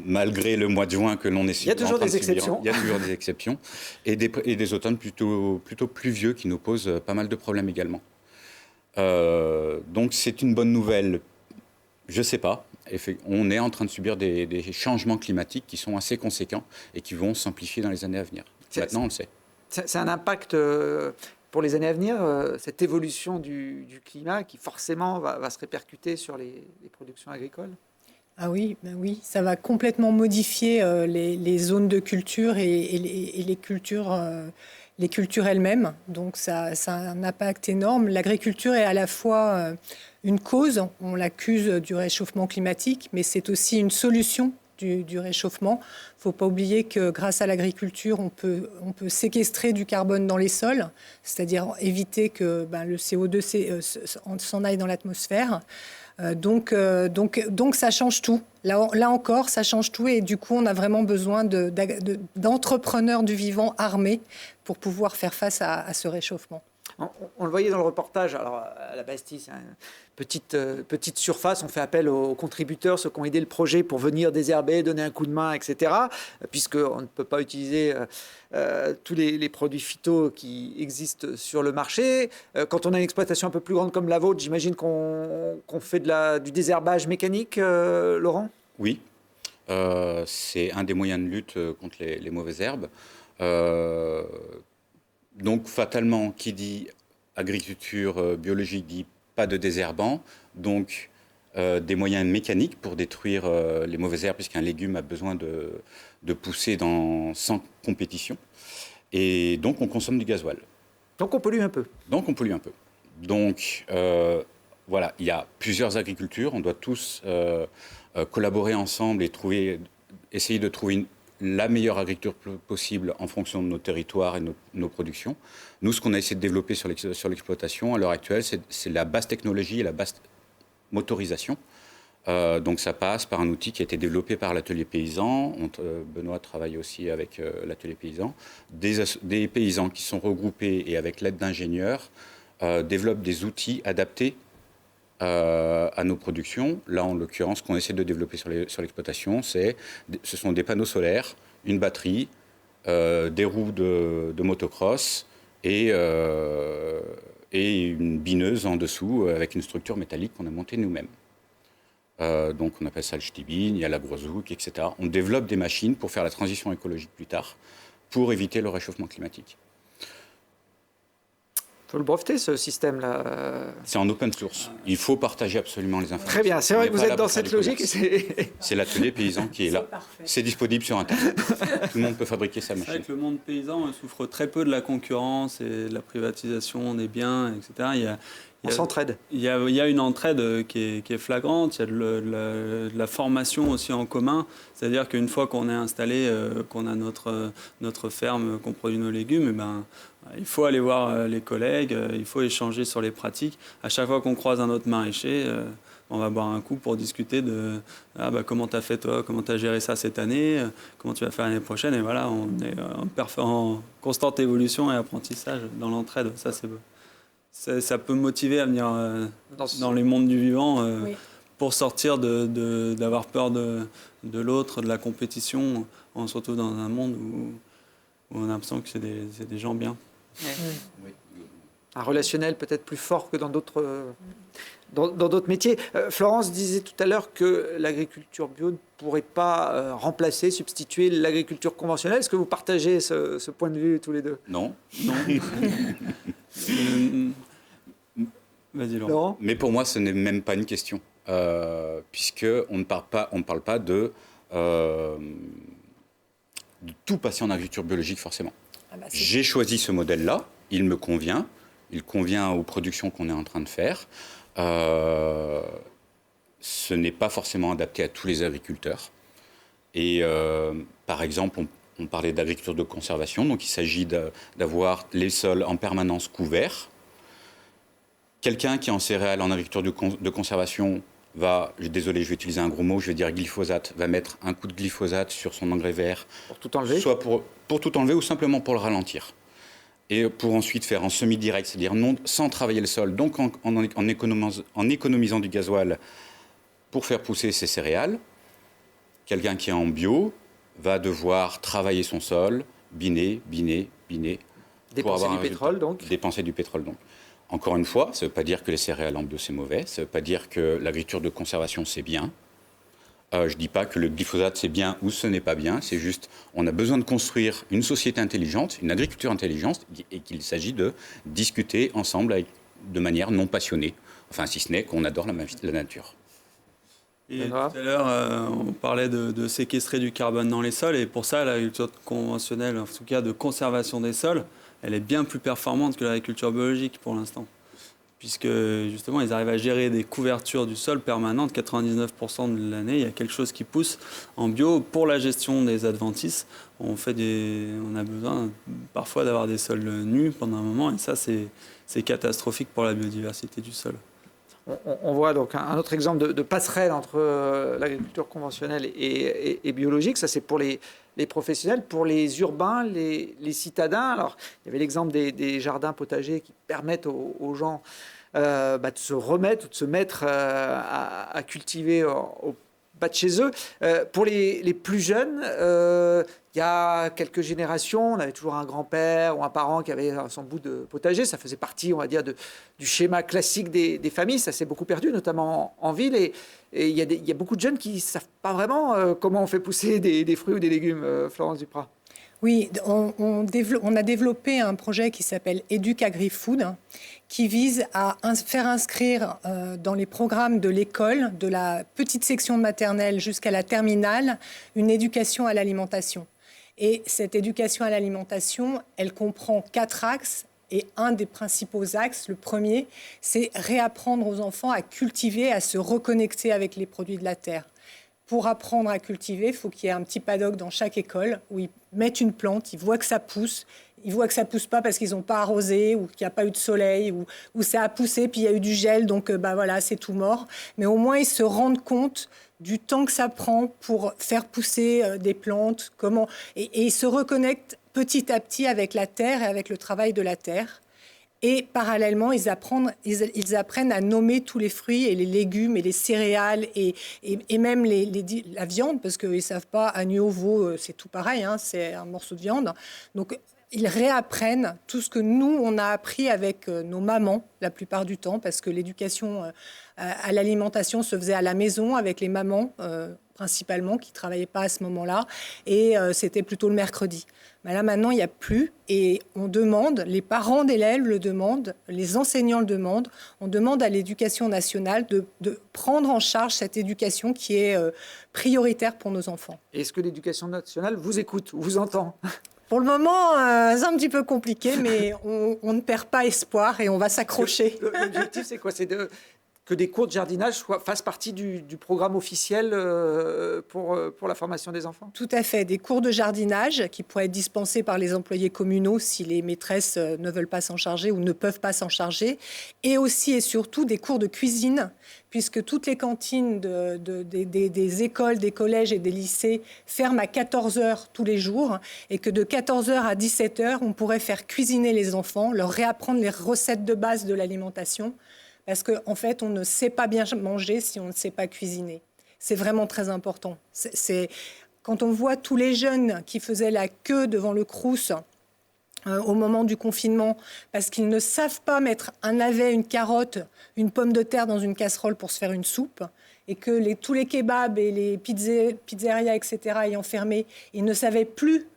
malgré le mois de juin que l'on est Il y a toujours des exceptions. Il y a toujours des exceptions. Et des automnes plutôt pluvieux qui nous posent pas mal de problèmes également. Donc c'est une bonne nouvelle, je ne sais pas. On est en train de subir des changements climatiques qui sont assez conséquents et qui vont s'amplifier dans les années à venir. Maintenant, on le sait. C'est un impact pour les années à venir, cette évolution du climat qui forcément va se répercuter sur les productions agricoles? Ah oui, ben oui, ça va complètement modifier les zones de culture et les cultures elles-mêmes. Donc ça a un impact énorme. L'agriculture est à la fois une cause, on l'accuse du réchauffement climatique, mais c'est aussi une solution du réchauffement. Il ne faut pas oublier que grâce à l'agriculture, on peut séquestrer du carbone dans les sols, c'est-à-dire éviter que le CO2 s'en aille dans l'atmosphère. Donc ça change tout. Là encore, ça change tout et du coup, on a vraiment besoin d'entrepreneurs du vivant armés pour pouvoir faire face à ce réchauffement. On le voyait dans le reportage. Alors, à la Bastille, c'est une petite surface. On fait appel aux contributeurs, ceux qui ont aidé le projet pour venir désherber, donner un coup de main, etc. Puisqu'on ne peut pas utiliser tous les produits phyto qui existent sur le marché. Quand on a une exploitation un peu plus grande comme la vôtre, j'imagine qu'on fait du désherbage mécanique, Laurent ? Oui, c'est un des moyens de lutte contre les mauvaises herbes. Donc fatalement, qui dit agriculture biologique dit pas de désherbant, donc des moyens mécaniques pour détruire les mauvaises herbes, puisqu'un légume a besoin de pousser sans compétition. Et donc on consomme du gasoil. Donc on pollue un peu. Donc voilà, il y a plusieurs agricultures, on doit tous collaborer ensemble et essayer de trouver la meilleure agriculture possible en fonction de nos territoires et nos productions. Nous, ce qu'on a essayé de développer sur l'exploitation à l'heure actuelle, c'est la basse technologie et la basse motorisation. Donc ça passe par un outil qui a été développé par l'atelier paysan. Benoît travaille aussi avec l'atelier paysan. Des paysans qui sont regroupés et avec l'aide d'ingénieurs développent des outils adaptés à nos productions. Là, en l'occurrence, ce qu'on essaie de développer sur l'exploitation, ce sont des panneaux solaires, une batterie, des roues de motocross et une bineuse en dessous avec une structure métallique qu'on a montée nous-mêmes. Donc on appelle ça le Stibin, il y a la Grozouk, etc. On développe des machines pour faire la transition écologique plus tard, pour éviter le réchauffement climatique. Il faut le breveter, ce système-là. C'est en open source. Il faut partager absolument les informations. Très bien, c'est vrai que vous êtes dans cette logique. C'est l'atelier paysan qui est là. C'est disponible sur Internet. Tout le monde peut fabriquer sa machine. C'est vrai que le monde paysan souffre très peu de la concurrence et de la privatisation des biens, etc. On s'entraide. Il y a une entraide qui est flagrante. Il y a de la formation aussi en commun. C'est-à-dire qu'une fois qu'on est installé, qu'on a notre ferme, qu'on produit nos légumes, il faut aller voir les collègues, il faut échanger sur les pratiques. À chaque fois qu'on croise un autre maraîcher, on va boire un coup pour discuter de comment tu as fait toi, comment tu as géré ça cette année, comment tu vas faire l'année prochaine. Et voilà, on est en constante évolution et apprentissage dans l'entraide. Ça, c'est beau. Ça peut motiver à venir dans les mondes du vivant pour sortir d'avoir peur de l'autre, de la compétition. On se retrouve dans un monde où on a l'impression que c'est des gens bien. Oui. Un relationnel peut-être plus fort que dans d'autres métiers. Florence disait tout à l'heure que l'agriculture bio ne pourrait pas remplacer, substituer l'agriculture conventionnelle. Est-ce que vous partagez ce point de vue tous les deux ? Non. Vas-y, Laurent. Mais pour moi, ce n'est même pas une question, puisqu'on ne parle pas de de tout passer en agriculture biologique forcément. Bah, J'ai choisi ce modèle-là, il me convient, il convient aux productions qu'on est en train de faire. Ce n'est pas forcément adapté à tous les agriculteurs. Et par exemple, on parlait d'agriculture de conservation, donc il s'agit d'avoir les sols en permanence couverts. Quelqu'un qui est en céréales, en agriculture de conservation, désolé, je vais utiliser un gros mot, je vais dire glyphosate, va mettre un coup de glyphosate sur son engrais vert. Pour tout enlever ? Soit pour tout enlever ou simplement pour le ralentir. Et pour ensuite faire en semi-direct, c'est-à-dire sans travailler le sol, donc en économisant du gasoil pour faire pousser ses céréales. Quelqu'un qui est en bio va devoir travailler son sol, biner. Dépenser du pétrole, donc. Dépenser du pétrole, donc. Encore une fois, ça ne veut pas dire que les céréales en bio, c'est mauvais. Ça ne veut pas dire que l'agriculture de conservation, c'est bien. Je ne dis pas que le glyphosate, c'est bien ou ce n'est pas bien. C'est juste, on a besoin de construire une société intelligente, une agriculture intelligente, et qu'il s'agit de discuter ensemble de manière non passionnée. Enfin, si ce n'est qu'on adore la nature. Et tout à l'heure, on parlait de séquestrer du carbone dans les sols. Et pour ça, l'agriculture conventionnelle, en tout cas de conservation des sols, elle est bien plus performante que l'agriculture biologique pour l'instant. Puisque justement, ils arrivent à gérer des couvertures du sol permanentes. 99% de l'année, il y a quelque chose qui pousse. En bio, pour la gestion des adventices, on a besoin parfois d'avoir des sols nus pendant un moment. Et ça, c'est catastrophique pour la biodiversité du sol. On voit donc un autre exemple de passerelle entre l'agriculture conventionnelle et biologique. Ça, c'est pour les professionnels. Pour les urbains, les citadins, alors il y avait l'exemple des jardins potagers qui permettent aux gens de se remettre ou de se mettre à cultiver au bas de chez eux. Pour les plus jeunes, il y a quelques générations, on avait toujours un grand-père ou un parent qui avait son bout de potager. Ça faisait partie, on va dire, du schéma classique des familles. Ça s'est beaucoup perdu, notamment en ville. Et il y a beaucoup de jeunes qui ne savent pas vraiment comment on fait pousser des fruits ou des légumes, Florence Duprat. Oui, on a développé un projet qui s'appelle Educ Agri-Food, qui vise à faire inscrire dans les programmes de l'école, de la petite section de maternelle jusqu'à la terminale, une éducation à l'alimentation. Et cette éducation à l'alimentation, elle comprend 4 axes. Et un des principaux axes, le premier, c'est réapprendre aux enfants à cultiver, à se reconnecter avec les produits de la terre. Pour apprendre à cultiver, il faut qu'il y ait un petit paddock dans chaque école où ils mettent une plante, ils voient que ça pousse. Ils voient que ça ne pousse pas parce qu'ils n'ont pas arrosé ou qu'il n'y a pas eu de soleil ou ça a poussé puis il y a eu du gel, donc voilà, c'est tout mort. Mais au moins, ils se rendent compte du temps que ça prend pour faire pousser des plantes, et ils se reconnectent petit à petit avec la terre et avec le travail de la terre. Et parallèlement, ils apprennent à nommer tous les fruits et les légumes et les céréales et même la viande, parce qu'ils ne savent pas, agneau, veau, c'est tout pareil, hein, c'est un morceau de viande. Donc, ils réapprennent tout ce que nous, on a appris avec nos mamans la plupart du temps, parce que l'éducation à l'alimentation se faisait à la maison avec les mamans, principalement, qui ne travaillaient pas à ce moment-là, et c'était plutôt le mercredi. Mais là, maintenant, il n'y a plus, et on demande, les parents d'élèves le demandent, les enseignants le demandent, on demande à l'éducation nationale de prendre en charge cette éducation qui est prioritaire pour nos enfants. Est-ce que l'éducation nationale vous écoute, vous entend ? Pour le moment, c'est un petit peu compliqué, mais on ne perd pas espoir et on va s'accrocher. L'objectif, c'est quoi ? C'est que des cours de jardinage fassent partie du programme officiel pour la formation des enfants ? Tout à fait. Des cours de jardinage qui pourraient être dispensés par les employés communaux si les maîtresses ne veulent pas s'en charger ou ne peuvent pas s'en charger. Et aussi et surtout des cours de cuisine, puisque toutes les cantines des écoles, des collèges et des lycées ferment à 14h tous les jours, et que de 14h à 17h, on pourrait faire cuisiner les enfants, leur réapprendre les recettes de base de l'alimentation, parce qu'en fait, on ne sait pas bien manger si on ne sait pas cuisiner. C'est vraiment très important. Quand on voit tous les jeunes qui faisaient la queue devant le Crous au moment du confinement, parce qu'ils ne savent pas mettre un navet, une carotte, une pomme de terre dans une casserole pour se faire une soupe, et que tous les kebabs et les pizzerias, etc., ayant fermé, ils ne savaient plus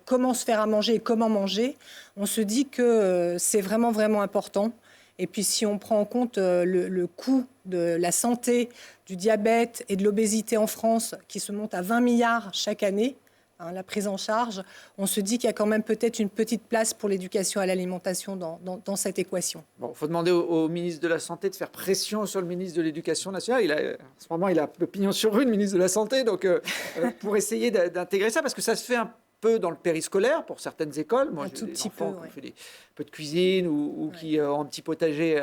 comment se faire à manger et comment manger, on se dit que c'est vraiment, vraiment important. Et puis si on prend en compte le coût de la santé, du diabète et de l'obésité en France, qui se monte à 20 milliards chaque année, la prise en charge, on se dit qu'il y a quand même peut-être une petite place pour l'éducation à l'alimentation dans cette équation. Bon, il faut demander au ministre de la Santé de faire pression sur le ministre de l'Éducation nationale. En ce moment, il a le pignon sur rue, le ministre de la Santé, donc pour essayer d'intégrer ça, parce que ça se fait un peu dans le périscolaire pour certaines écoles. Moi, j'ai des enfants qui ont fait un peu de cuisine ou qui ont un petit potager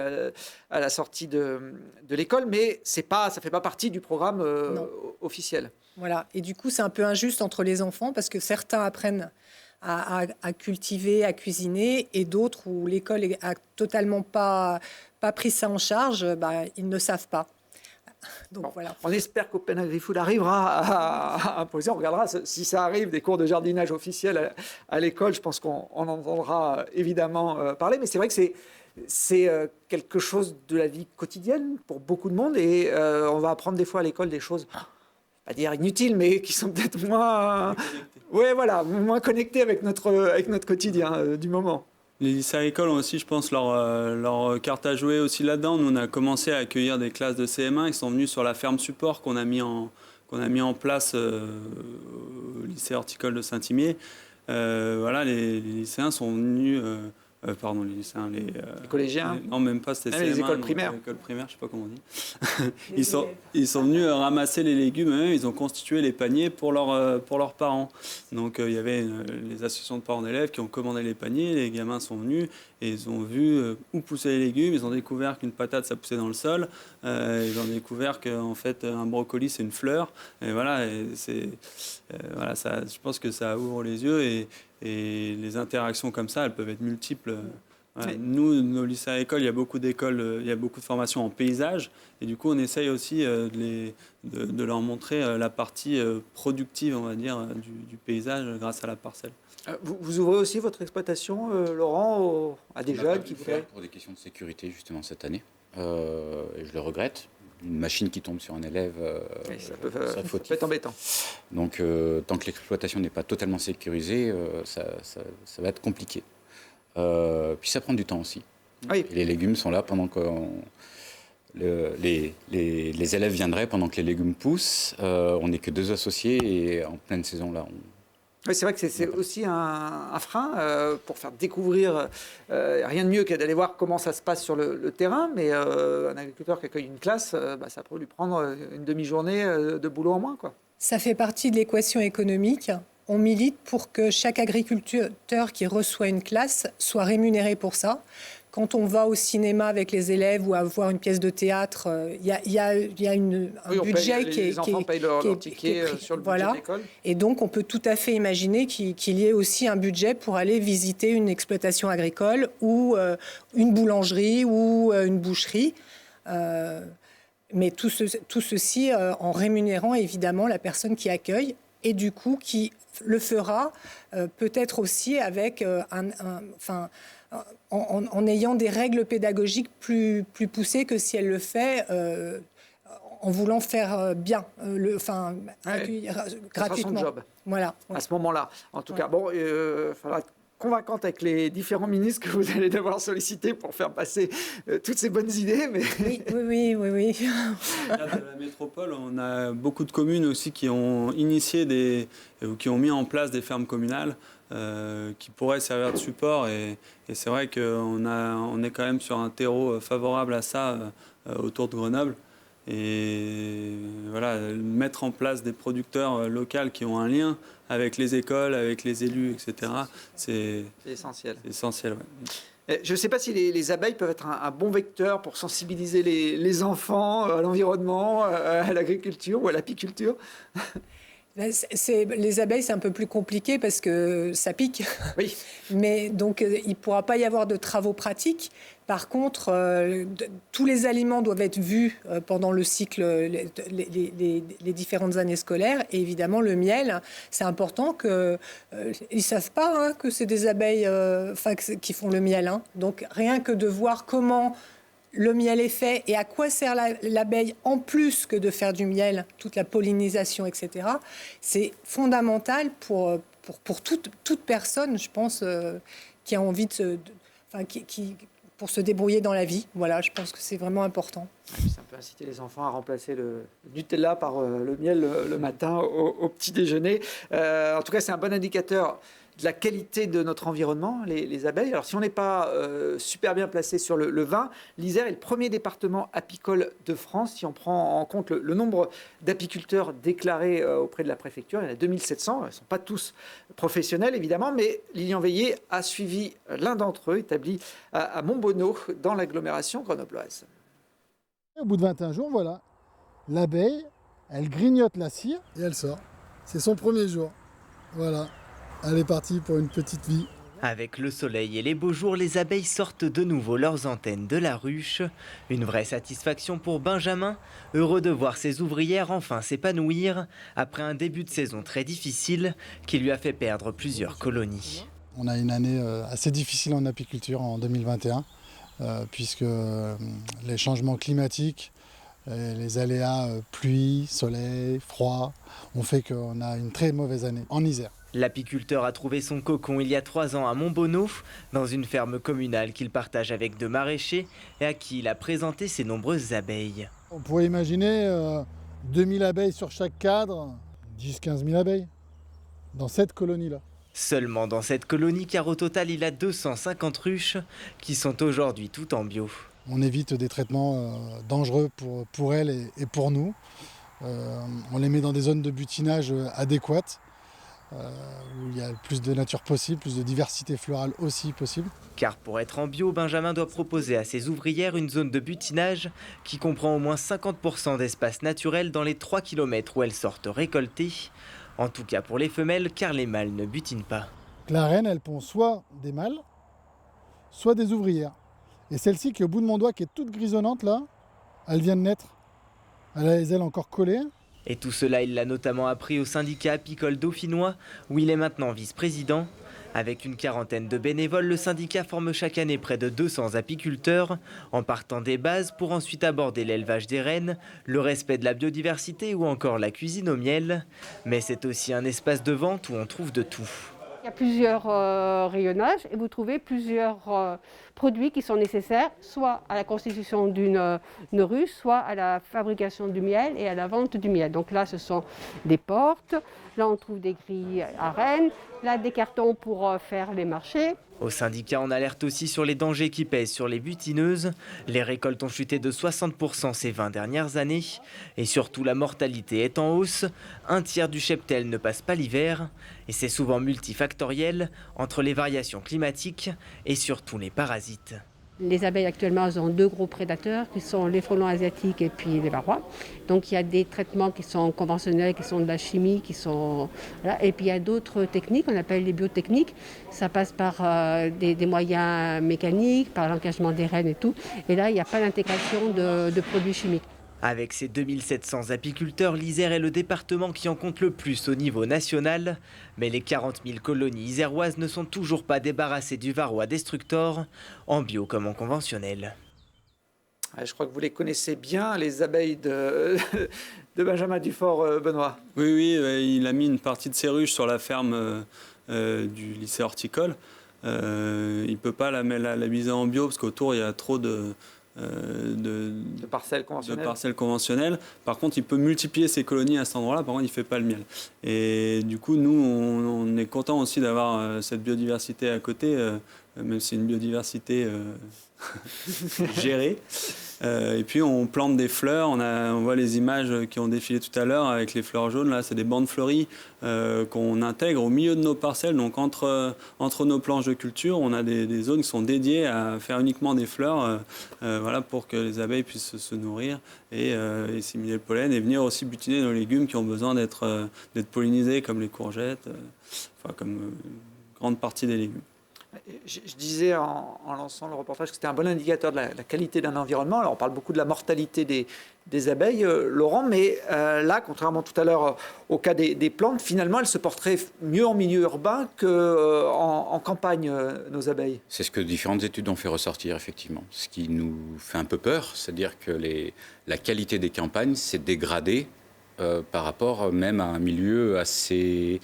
à la sortie de l'école, mais ça ne fait pas partie du programme officiel. Voilà, et du coup, c'est un peu injuste entre les enfants parce que certains apprennent à cultiver, à cuisiner, et d'autres où l'école a totalement pas pris ça en charge, ils ne savent pas. Donc, voilà. On espère qu'Open Agri-Food arrivera à imposer. On regardera si ça arrive, des cours de jardinage officiels à l'école. Je pense qu'on en entendra évidemment parler, mais c'est vrai que c'est quelque chose de la vie quotidienne pour beaucoup de monde, et on va apprendre des fois à l'école des choses, pas dire inutiles, mais qui sont peut-être moins connectées avec notre quotidien du moment. Les lycées agricoles ont aussi, je pense, leur carte à jouer aussi là-dedans. Nous, on a commencé à accueillir des classes de CM1 qui sont venues sur la ferme support qu'on a mis en place au lycée horticole de Saint-Imier. Les lycéens sont venus... les lycéens, les collégiens. Non, même pas, c'était CM1, les écoles primaires. Les écoles primaires, je sais pas comment on dit. Ils sont venus ramasser les légumes, ils ont constitué les paniers pour leurs parents. Donc il y avait les associations de parents d'élèves qui ont commandé les paniers, les gamins sont venus et ils ont vu où poussaient les légumes, ils ont découvert qu'une patate ça poussait dans le sol, ils ont découvert qu'en fait un brocoli c'est une fleur, et voilà, je pense que ça ouvre les yeux, et les interactions comme ça, elles peuvent être multiples. Voilà. Oui. Nous, nos lycées agricoles, il y a beaucoup d'écoles, il y a beaucoup de formations en paysage, et du coup, on essaye aussi de leur montrer la partie productive, on va dire, du paysage grâce à la parcelle. Vous ouvrez aussi votre exploitation, Laurent, à des jeunes qui voudraient... Pour des questions de sécurité, justement, cette année. Et je le regrette. Une machine qui tombe sur un élève, ça peut être embêtant. Donc, tant que l'exploitation n'est pas totalement sécurisée, ça va être compliqué. Puis ça prend du temps aussi. Oui. Et les légumes sont là pendant que les élèves viendraient pendant que les légumes poussent. On n'est que 2 associés, et en pleine saison, là, Oui, c'est vrai que c'est aussi un frein pour faire découvrir. Rien de mieux que d'aller voir comment ça se passe sur le terrain, mais un agriculteur qui accueille une classe, ça peut lui prendre une demi-journée de boulot en moins, quoi. Ça fait partie de l'équation économique. On milite pour que chaque agriculteur qui reçoit une classe soit rémunéré pour ça. Quand on va au cinéma avec les élèves ou à voir une pièce de théâtre, il y a un budget qui est... Les enfants payent leur ticket sur le budget de l'école. Et donc, on peut tout à fait imaginer qu'il y ait aussi un budget pour aller visiter une exploitation agricole ou une boulangerie ou une boucherie. Mais tout ceci en rémunérant évidemment la personne qui accueille, et du coup qui le fera peut-être aussi avec en ayant des règles pédagogiques plus poussées que si elle le fait en voulant faire bien, gratuitement. Son job. Voilà. À ce moment-là, en tout cas. Bon, il faudra être convaincante avec les différents ministres que vous allez devoir solliciter pour faire passer toutes ces bonnes idées. Mais... Oui. Dans la métropole, on a beaucoup de communes aussi qui ont initié ou qui ont mis en place des fermes communales qui pourraient servir de support. Et c'est vrai qu'on est quand même sur un terreau favorable à ça autour de Grenoble. Et voilà, mettre en place des producteurs locaux qui ont un lien avec les écoles, avec les élus, etc. C'est essentiel. C'est essentiel, ouais. Je ne sais pas si les abeilles peuvent être un bon vecteur pour sensibiliser les enfants à l'environnement, à l'agriculture ou à l'apiculture. Les abeilles, c'est un peu plus compliqué parce que ça pique. Oui. Mais donc, il ne pourra pas y avoir de travaux pratiques. Par contre, tous les aliments doivent être vus pendant le cycle, les différentes années scolaires. Et évidemment, le miel, c'est important que... ils ne savent pas que c'est des abeilles qui font le miel. Donc, rien que de voir comment le miel est fait et à quoi sert l'abeille en plus que de faire du miel, toute la pollinisation, etc. C'est fondamental pour toute personne, je pense, qui a envie pour se débrouiller dans la vie. Voilà, je pense que c'est vraiment important. Ça peut inciter les enfants à remplacer le Nutella par le miel le matin au petit déjeuner. En tout cas, c'est un bon indicateur de la qualité de notre environnement, les abeilles. Alors, si on n'est pas super bien placé sur le vin, l'Isère est le premier département apicole de France. Si on prend en compte le nombre d'apiculteurs déclarés auprès de la préfecture, il y en a 2700. Ils ne sont pas tous professionnels, évidemment, mais Lilian Veillé a suivi l'un d'entre eux, établi à Montbonneau, dans l'agglomération grenobloise. Au bout de 21 jours, voilà, l'abeille, elle grignote la cire et elle sort. C'est son premier jour. Voilà. Elle est partie pour une petite vie. Avec le soleil et les beaux jours, les abeilles sortent de nouveau leurs antennes de la ruche. Une vraie satisfaction pour Benjamin, heureux de voir ses ouvrières enfin s'épanouir après un début de saison très difficile qui lui a fait perdre plusieurs colonies. On a une année assez difficile en apiculture en 2021, puisque les changements climatiques, les aléas pluie, soleil, froid, ont fait qu'on a une très mauvaise année en Isère. L'apiculteur a trouvé son cocon il y a 3 ans à Montbonneau, dans une ferme communale qu'il partage avec 2 maraîchers et à qui il a présenté ses nombreuses abeilles. On pourrait imaginer 2000 abeilles sur chaque cadre, 10-15 000 abeilles dans cette colonie-là. Seulement dans cette colonie, car au total il a 250 ruches qui sont aujourd'hui toutes en bio. On évite des traitements dangereux pour elles et pour nous. On les met dans des zones de butinage adéquates. Où il y a le plus de nature possible, plus de diversité florale aussi possible. Car pour être en bio, Benjamin doit proposer à ses ouvrières une zone de butinage qui comprend au moins 50% d'espace naturel dans les 3 km où elles sortent récoltées. En tout cas pour les femelles, car les mâles ne butinent pas. La reine, elle pond soit des mâles, soit des ouvrières. Et celle-ci qui est au bout de mon doigt, qui est toute grisonnante là, elle vient de naître. Elle a les ailes encore collées. Et tout cela, il l'a notamment appris au syndicat apicole dauphinois, où il est maintenant vice-président. Avec une quarantaine de bénévoles, le syndicat forme chaque année près de 200 apiculteurs, en partant des bases pour ensuite aborder l'élevage des rennes, le respect de la biodiversité ou encore la cuisine au miel. Mais c'est aussi un espace de vente où on trouve de tout. Il y a plusieurs rayonnages et vous trouvez plusieurs produits qui sont nécessaires, soit à la constitution d'une ruche, soit à la fabrication du miel et à la vente du miel. Donc là, ce sont des portes, là on trouve des grilles à rennes, là des cartons pour faire les marchés. Au syndicat, on alerte aussi sur les dangers qui pèsent sur les butineuses. Les récoltes ont chuté de 60% ces 20 dernières années. Et surtout, la mortalité est en hausse. Un tiers du cheptel ne passe pas l'hiver. Et c'est souvent multifactoriel entre les variations climatiques et surtout les parasites. Les abeilles actuellement ont 2 gros prédateurs qui sont les frelons asiatiques et puis les varrois. Donc il y a des traitements qui sont conventionnels, qui sont de la chimie, qui sont voilà. Et puis il y a d'autres techniques, on appelle les biotechniques. Ça passe par des moyens mécaniques, par l'encagement des rennes et tout. Et là il n'y a pas d'intégration de produits chimiques. Avec ses 2700 apiculteurs, l'Isère est le département qui en compte le plus au niveau national. Mais les 40 000 colonies iséroises ne sont toujours pas débarrassées du varroa destructor, en bio comme en conventionnel. Je crois que vous les connaissez bien, les abeilles de Benjamin Dufort, Benoît. Oui, il a mis une partie de ses ruches sur la ferme du lycée horticole. Il ne peut pas la miser en bio parce qu'autour il y a trop de parcelles conventionnelles. Par contre, il peut multiplier ses colonies à cet endroit-là. Par contre, il ne fait pas le miel. Et du coup, nous, on est content aussi d'avoir cette biodiversité à côté, même si c'est une biodiversité gérée. Et puis, on plante des fleurs. On voit les images qui ont défilé tout à l'heure avec les fleurs jaunes. Là, c'est des bandes fleuries qu'on intègre au milieu de nos parcelles. Donc, entre nos planches de culture, on a des zones qui sont dédiées à faire uniquement des fleurs, voilà, pour que les abeilles puissent se nourrir et assimiler le pollen et venir aussi butiner nos légumes qui ont besoin d'être pollinisés, comme les courgettes, comme une grande partie des légumes. Je disais en lançant le reportage que c'était un bon indicateur de la qualité d'un environnement. Alors on parle beaucoup de la mortalité des abeilles, Laurent, mais là, contrairement tout à l'heure au cas des plantes, finalement, elles se porteraient mieux en milieu urbain qu'en campagne, nos abeilles. C'est ce que différentes études ont fait ressortir, effectivement. Ce qui nous fait un peu peur, c'est-à-dire que la qualité des campagnes s'est dégradée par rapport même à un milieu assez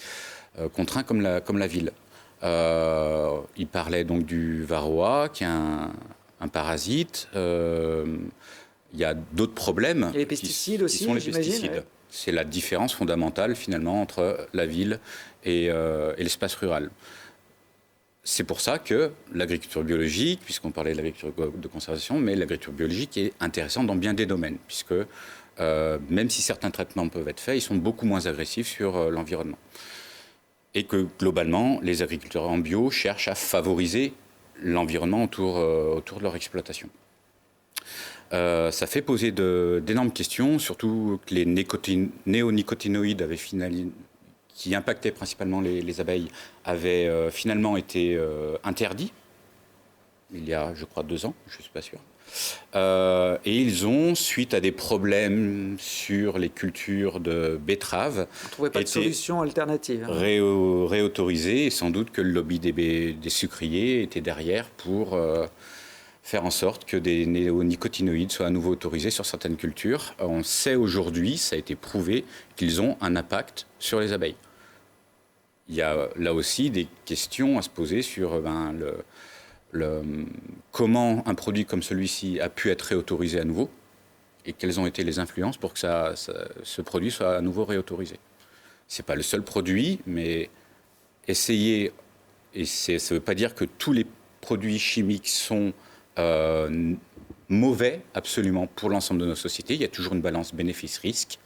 contraint comme la ville. Il parlait donc du varroa, qui est un parasite. Il y a d'autres problèmes. Il y a les pesticides aussi, qui sont les j'imagine, pesticides. ouais. C'est la différence fondamentale finalement entre la ville et l'espace rural. C'est pour ça que l'agriculture biologique, puisqu'on parlait de l'agriculture de conservation, mais l'agriculture biologique est intéressante dans bien des domaines, puisque même si certains traitements peuvent être faits, ils sont beaucoup moins agressifs sur l'environnement. Et que globalement, les agriculteurs en bio cherchent à favoriser l'environnement autour de leur exploitation. Ça fait poser d'énormes questions, surtout que les néonicotinoïdes qui impactaient principalement les abeilles avaient finalement été interdits, il y a, je crois, 2 ans, je ne suis pas sûr. Et ils ont, suite à des problèmes sur les cultures de betteraves, On ne trouvait pas de solution alternative. réautorisés, et sans doute que le lobby des sucriers était derrière pour faire en sorte que des néonicotinoïdes soient à nouveau autorisés sur certaines cultures. On sait aujourd'hui, ça a été prouvé, qu'ils ont un impact sur les abeilles. Il y a là aussi des questions à se poser sur comment un produit comme celui-ci a pu être réautorisé à nouveau et quelles ont été les influences pour que ce produit soit à nouveau réautorisé. Ce n'est pas le seul produit, mais essayer, et ça ne veut pas dire que tous les produits chimiques sont mauvais absolument pour l'ensemble de nos sociétés. Il y a toujours une balance bénéfice-risque.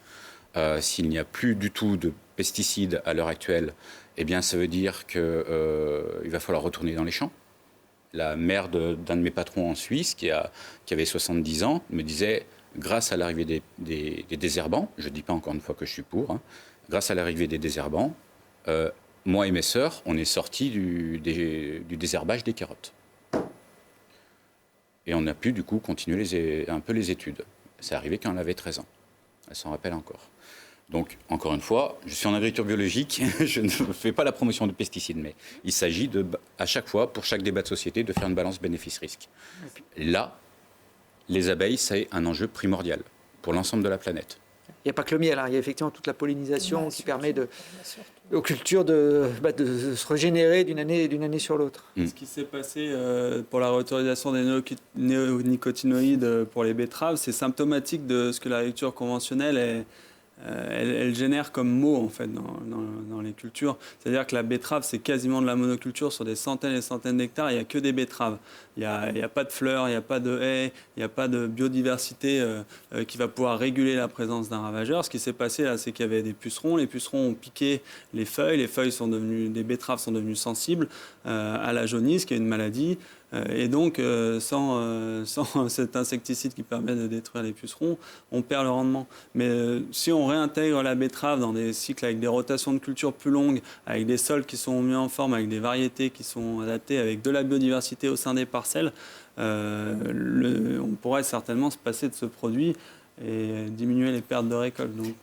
S'il n'y a plus du tout de pesticides à l'heure actuelle, eh bien, ça veut dire qu'il va falloir retourner dans les champs. La mère d'un de mes patrons en Suisse, qui avait 70 ans, me disait, grâce à l'arrivée des désherbants, je ne dis pas encore une fois que je suis pour, hein, grâce à l'arrivée des désherbants, moi et mes sœurs, on est sortis du désherbage des carottes. Et on a pu, du coup, continuer un peu les études. C'est arrivé quand elle avait 13 ans. Elle s'en rappelle encore. Donc, encore une fois, je suis en agriculture biologique, je ne fais pas la promotion de pesticides, mais il s'agit à chaque fois, pour chaque débat de société, de faire une balance bénéfice-risque. Là, les abeilles, c'est un enjeu primordial pour l'ensemble de la planète. Il n'y a pas que le miel, hein. Il y a effectivement toute la pollinisation qui permet aux cultures de se régénérer d'une année sur l'autre. Ce qui s'est passé pour la réautorisation des néonicotinoïdes pour les betteraves, c'est symptomatique de ce que l'agriculture conventionnelle elle génère comme mot en fait dans les cultures. C'est-à-dire que la betterave, c'est quasiment de la monoculture sur des centaines et des centaines d'hectares. Il n'y a que des betteraves. Il n'y a pas de fleurs, il n'y a pas de haies, il n'y a pas de biodiversité qui va pouvoir réguler la présence d'un ravageur. Ce qui s'est passé là, c'est qu'il y avait des pucerons. Les pucerons ont piqué les feuilles. Les feuilles des betteraves sont devenues sensibles à la jaunisse, qui est une maladie. Et donc, sans cet insecticide qui permet de détruire les pucerons, on perd le rendement. Mais si on réintègre la betterave dans des cycles avec des rotations de culture plus longues, avec des sols qui sont mieux en forme, avec des variétés qui sont adaptées, avec de la biodiversité au sein des parcelles, on pourrait certainement se passer de ce produit et diminuer les pertes de récolte. Donc,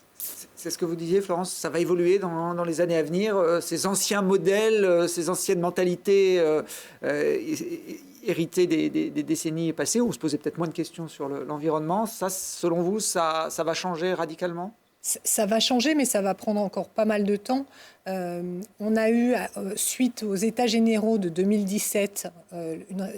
c'est ce que vous disiez, Florence, ça va évoluer dans les années à venir. Ces anciens modèles, ces anciennes mentalités héritées des décennies passées, où on se posait peut-être moins de questions sur l'environnement, ça, selon vous, ça va changer radicalement ? Ça va changer, mais ça va prendre encore pas mal de temps. On a eu, suite aux États généraux de 2017,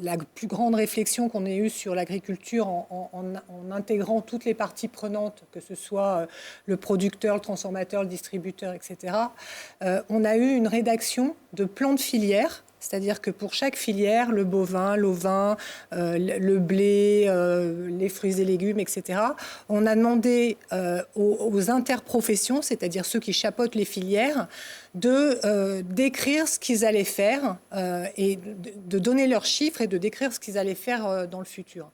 la plus grande réflexion qu'on ait eue sur l'agriculture en intégrant toutes les parties prenantes, que ce soit le producteur, le transformateur, le distributeur, etc. On a eu une rédaction de plans de filière. C'est-à-dire que pour chaque filière, le bovin, l'ovin, le blé, les fruits et légumes, etc., on a demandé aux interprofessions, c'est-à-dire ceux qui chapeautent les filières, de décrire ce qu'ils allaient faire et de donner leurs chiffres et de décrire ce qu'ils allaient faire dans le futur.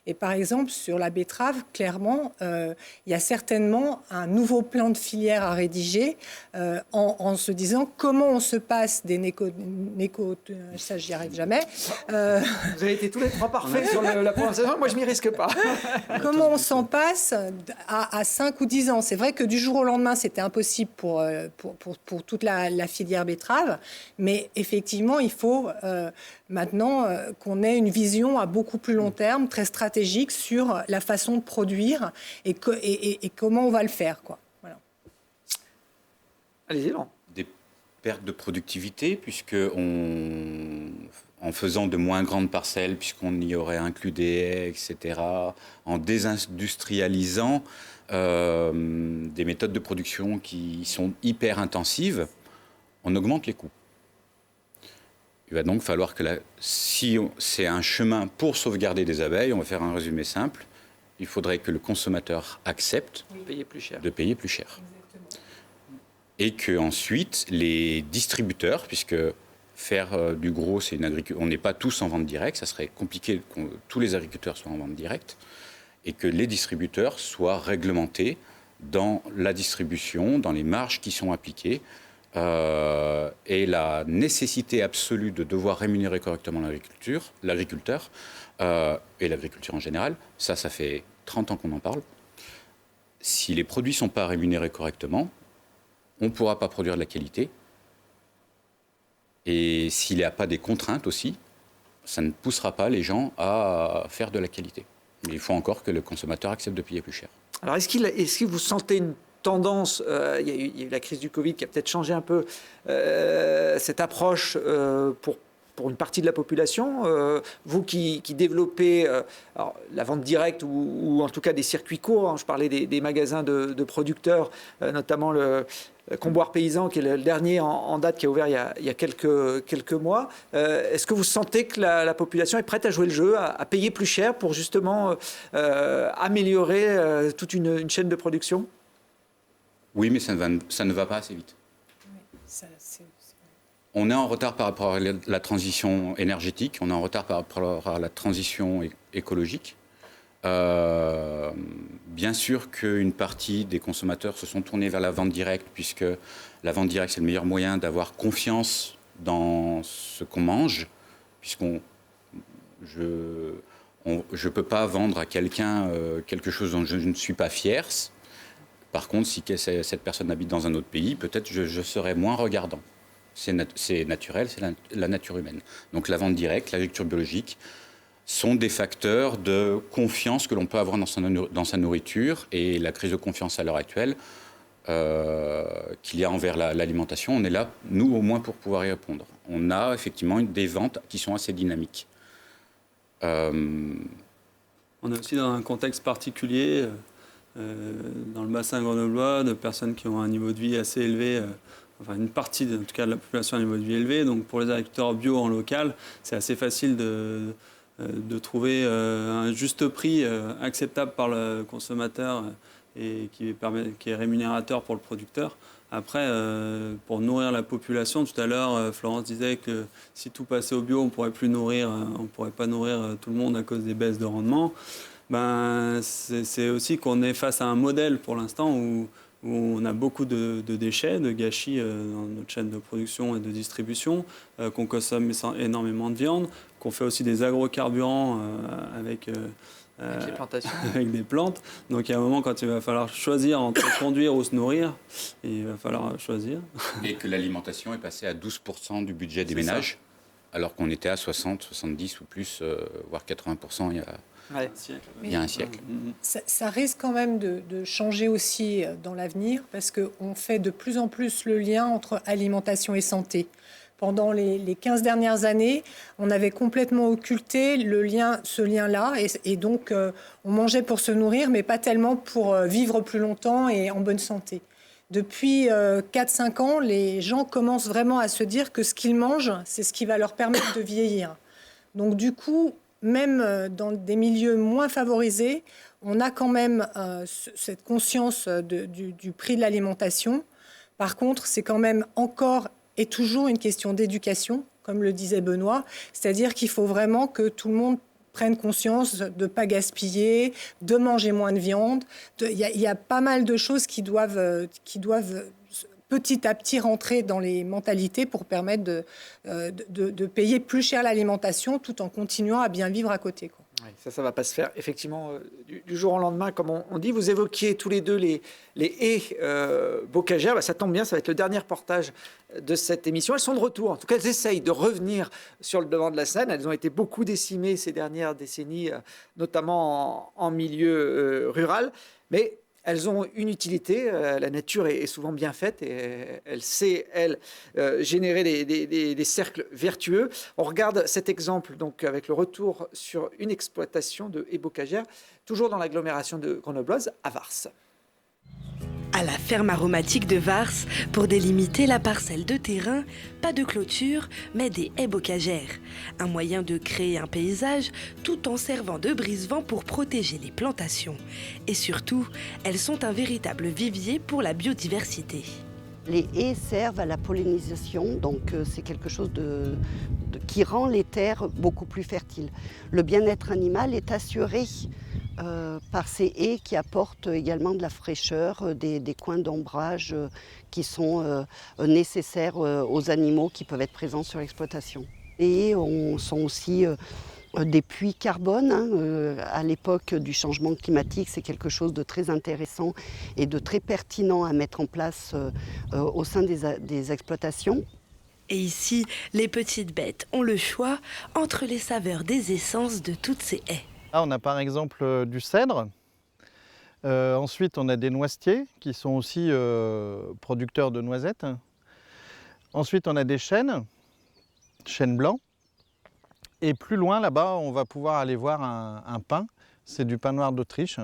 Et par exemple, sur la betterave, clairement, il y a certainement un nouveau plan de filière à rédiger en se disant comment on se passe des ça, j'y arrive jamais. Vous avez été tous les trois parfaits sur la prononciation. Moi, je m'y risque pas. Comment on s'en passe à 5 ou 10 ans. C'est vrai que du jour au lendemain, c'était impossible pour toute la filière betterave. Mais effectivement, il faut maintenant qu'on ait une vision à beaucoup plus long terme, très stratégique, sur la façon de produire et comment on va le faire, quoi. Voilà. Allez-y, Laurent. Des pertes de productivité, puisque en en faisant de moins grandes parcelles, puisqu'on y aurait inclus des haies, etc., en désindustrialisant des méthodes de production qui sont hyper intensives, on augmente les coûts. Il va donc falloir que, si c'est un chemin pour sauvegarder des abeilles, on va faire un résumé simple, il faudrait que le consommateur accepte de payer plus cher. Et qu'ensuite, les distributeurs, puisque faire du gros, c'est une agriculture, on n'est pas tous en vente directe, ça serait compliqué que tous les agriculteurs soient en vente directe, et que les distributeurs soient réglementés dans la distribution, dans les marges qui sont appliquées, et la nécessité absolue de devoir rémunérer correctement l'agriculteur, et l'agriculture en général, ça fait 30 ans qu'on en parle. Si les produits ne sont pas rémunérés correctement, on ne pourra pas produire de la qualité. Et s'il n'y a pas des contraintes aussi, ça ne poussera pas les gens à faire de la qualité. Mais il faut encore que le consommateur accepte de payer plus cher. Alors, est-ce que vous sentez une tendance, il y a eu la crise du Covid qui a peut-être changé un peu cette approche pour une partie de la population, vous qui développez alors, la vente directe ou en tout cas des circuits courts, hein, je parlais des magasins de producteurs, notamment le Comboire Paysan, qui est le dernier en date, qui a ouvert il y a quelques mois. Est-ce que vous sentez que la population est prête à jouer le jeu, à payer plus cher pour justement améliorer toute une chaîne de production ? Oui, mais ça ne va pas assez vite. On est en retard par rapport à la transition énergétique, on est en retard par rapport à la transition écologique. Bien sûr qu'une partie des consommateurs se sont tournés vers la vente directe, puisque la vente directe, c'est le meilleur moyen d'avoir confiance dans ce qu'on mange, je ne peux pas vendre à quelqu'un quelque chose dont je ne suis pas fier. Par contre, si cette personne habite dans un autre pays, peut-être je serai moins regardant. C'est naturel, c'est la nature humaine. Donc la vente directe, l'agriculture biologique sont des facteurs de confiance que l'on peut avoir dans sa nourriture. Et la crise de confiance à l'heure actuelle qu'il y a envers l'alimentation, on est là, nous au moins, pour pouvoir y répondre. On a effectivement des ventes qui sont assez dynamiques. On est aussi dans un contexte particulier, dans le bassin grenoblois, de personnes qui ont un niveau de vie assez élevé, enfin une partie en tout cas de la population a un niveau de vie élevé. Donc pour les agriculteurs bio en local, c'est assez facile de trouver un juste prix acceptable par le consommateur et qui est rémunérateur pour le producteur. Après, pour nourrir la population, tout à l'heure, Florence disait que si tout passait au bio, on ne pourrait pas nourrir tout le monde à cause des baisses de rendement. C'est aussi qu'on est face à un modèle pour l'instant où on a beaucoup de déchets, de gâchis dans notre chaîne de production et de distribution, qu'on consomme énormément de viande, qu'on fait aussi des agrocarburants avec les plantations. avec des plantes. Donc il y a un moment quand il va falloir choisir entre conduire ou se nourrir, il va falloir choisir. Et que l'alimentation est passée à 12% du budget des ménages, alors qu'on était à 60, 70 ou plus, voire 80% il y a un siècle. Ça risque quand même de changer aussi dans l'avenir, parce qu'on fait de plus en plus le lien entre alimentation et santé. Pendant les 15 dernières années, on avait complètement occulté ce lien-là, et donc on mangeait pour se nourrir, mais pas tellement pour vivre plus longtemps et en bonne santé. Depuis 4-5 ans, les gens commencent vraiment à se dire que ce qu'ils mangent, c'est ce qui va leur permettre de vieillir. Donc du coup, même dans des milieux moins favorisés, on a quand même cette conscience du prix de l'alimentation. Par contre, c'est quand même encore et toujours une question d'éducation, comme le disait Benoît. C'est-à-dire qu'il faut vraiment que tout le monde prenne conscience de ne pas gaspiller, de manger moins de viande. Il y a pas mal de choses qui doivent petit à petit rentrer dans les mentalités pour permettre de payer plus cher l'alimentation tout en continuant à bien vivre à côté, quoi. Oui, ça ne va pas se faire effectivement du jour au lendemain, comme on dit. Vous évoquiez tous les deux les haies bocagères. Ça tombe bien, ça va être le dernier reportage de cette émission. Elles sont de retour. En tout cas, elles essayent de revenir sur le devant de la scène. Elles ont été beaucoup décimées ces dernières décennies, notamment en milieu rural. Mais elles ont une utilité. La nature est souvent bien faite et elle sait, générer des cercles vertueux. On regarde cet exemple donc avec le retour sur une exploitation de haies bocagères, toujours dans l'agglomération de Grenobloise, à Vars. À la ferme aromatique de Vars, pour délimiter la parcelle de terrain, pas de clôture, mais des haies bocagères. Un moyen de créer un paysage tout en servant de brise-vent pour protéger les plantations. Et surtout, elles sont un véritable vivier pour la biodiversité. Les haies servent à la pollinisation, donc c'est quelque chose qui rend les terres beaucoup plus fertiles. Le bien-être animal est assuré par ces haies qui apportent également de la fraîcheur, des coins d'ombrage qui sont nécessaires aux animaux qui peuvent être présents sur l'exploitation. Les haies sont aussi des puits carbone. À l'époque du changement climatique, c'est quelque chose de très intéressant et de très pertinent à mettre en place au sein des exploitations. Et ici, les petites bêtes ont le choix entre les saveurs des essences de toutes ces haies. Là, on a par exemple du cèdre. Ensuite, on a des noisetiers qui sont aussi producteurs de noisettes. Ensuite, on a des chênes blancs. Et plus loin, là-bas, on va pouvoir aller voir un pin. C'est du pin noir d'Autriche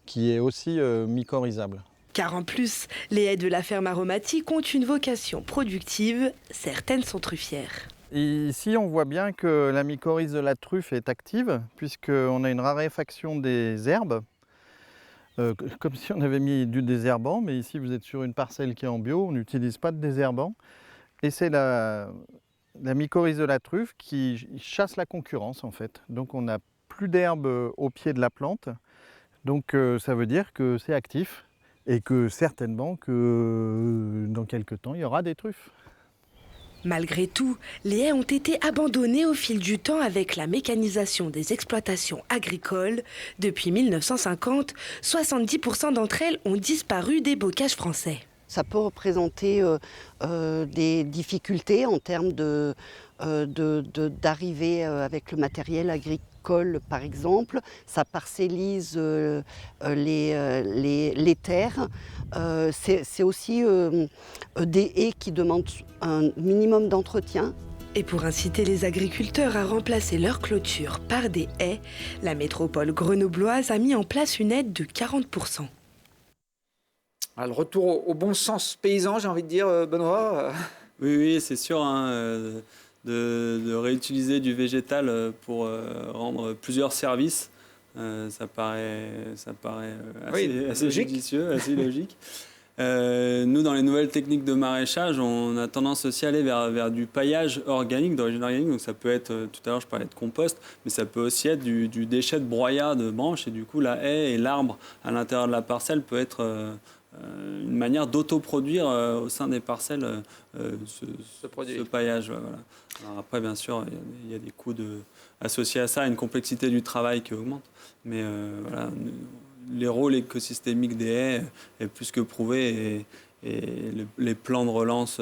qui est aussi mycorhizable. Car en plus, les haies de la ferme aromatique ont une vocation productive. Certaines sont truffières. Et ici, on voit bien que la mycorhize de la truffe est active, puisqu'on a une raréfaction des herbes, comme si on avait mis du désherbant, mais ici, vous êtes sur une parcelle qui est en bio, on n'utilise pas de désherbant. Et c'est la mycorhize de la truffe qui chasse la concurrence, en fait. Donc, on n'a plus d'herbe au pied de la plante, donc ça veut dire que c'est actif, et que certainement que dans quelques temps, il y aura des truffes. Malgré tout, les haies ont été abandonnées au fil du temps avec la mécanisation des exploitations agricoles. Depuis 1950, 70% d'entre elles ont disparu des bocages français. Ça peut représenter des difficultés en termes d'arrivée avec le matériel agricole, par exemple. Ça parcellise les terres. C'est aussi des haies qui demandent un minimum d'entretien. Et pour inciter les agriculteurs à remplacer leurs clôtures par des haies, la métropole grenobloise a mis en place une aide de 40%. Le retour au bon sens paysan, j'ai envie de dire, Benoît. Oui, c'est sûr, de réutiliser du végétal pour rendre plusieurs services, ça paraît assez judicieux, assez logique. Nous, dans les nouvelles techniques de maraîchage, on a tendance aussi à aller vers du paillage organique, d'origine organique. Donc ça peut être, tout à l'heure je parlais de compost, mais ça peut aussi être du déchet de broyat de branches. Et du coup, la haie et l'arbre à l'intérieur de la parcelle peut être une manière d'autoproduire au sein des parcelles ce paillage. Voilà. Alors après, bien sûr, il y a des coûts associés à ça, une complexité du travail qui augmente. Mais voilà, les rôles écosystémiques des haies est plus que prouvé et les plans de relance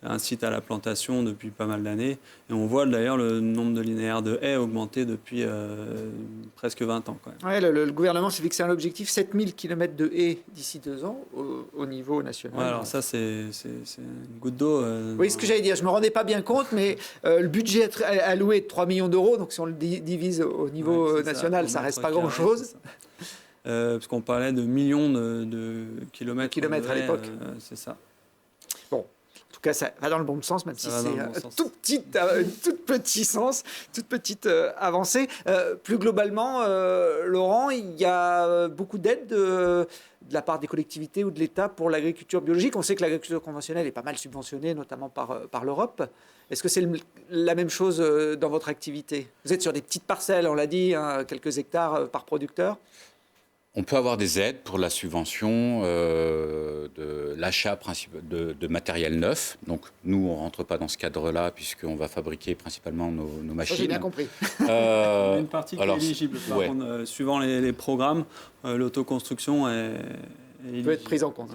incitent à la plantation depuis pas mal d'années. Et on voit d'ailleurs le nombre de linéaires de haies augmenter depuis presque 20 ans. Ouais, le gouvernement s'est fixé un objectif, 7000 km de haies d'ici 2 ans au niveau national. Ouais, alors ça, c'est une goutte d'eau. Oui, ce que j'allais dire, je ne me rendais pas bien compte, mais le budget alloué de 3 millions d'euros, donc si on le divise au niveau national, ça ne reste pas grand-chose. Parce qu'on parlait de millions de kilomètres à l'époque. C'est ça. Bon. En tout cas, ça va dans le bon sens, même si c'est une toute petite avancée. Plus globalement, Laurent, il y a beaucoup d'aides de la part des collectivités ou de l'État pour l'agriculture biologique. On sait que l'agriculture conventionnelle est pas mal subventionnée, notamment par l'Europe. Est-ce que c'est la même chose dans votre activité? Vous êtes sur des petites parcelles, on l'a dit, quelques hectares par producteur. On peut avoir des aides pour la subvention de l'achat de matériel neuf. Donc, nous, on ne rentre pas dans ce cadre-là, puisqu'on va fabriquer principalement nos machines. Ça, j'ai bien compris. Une partie qui est éligible. Par contre, suivant les programmes, l'autoconstruction peut être prise en compte.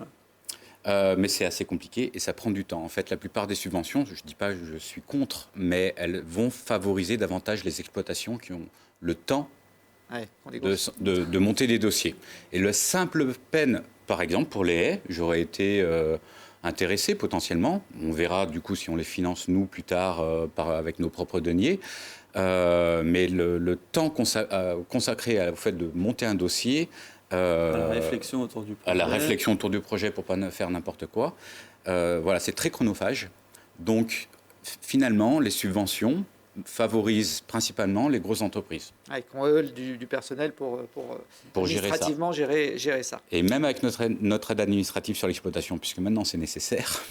Mais c'est assez compliqué et ça prend du temps. En fait, la plupart des subventions, je ne dis pas que je suis contre, mais elles vont favoriser davantage les exploitations qui ont le temps de monter des dossiers. Et le simple peine, par exemple, pour les haies, j'aurais été intéressé potentiellement. On verra du coup si on les finance nous plus tard avec nos propres deniers. Mais le temps consacré au fait de monter un dossier, à la réflexion autour du projet, pour pas faire n'importe quoi, voilà, c'est très chronophage. Donc finalement, les subventions favorisent principalement les grosses entreprises. Qui ont du personnel pour administrativement gérer ça. Et même avec notre aide administrative sur l'exploitation, puisque maintenant c'est nécessaire,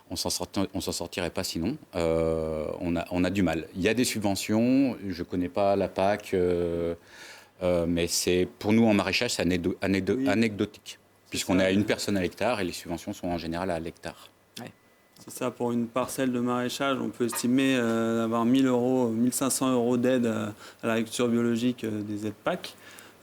on s'en sortirait pas sinon, on a du mal. Il y a des subventions, je ne connais pas la PAC, mais pour nous en maraîchage, c'est anecdotique, puisqu'on est à 1 personne à l'hectare et les subventions sont en général à l'hectare. C'est ça, pour une parcelle de maraîchage, on peut estimer avoir 1 000 €, 1 500 € d'aide à l'agriculture biologique des aides PAC.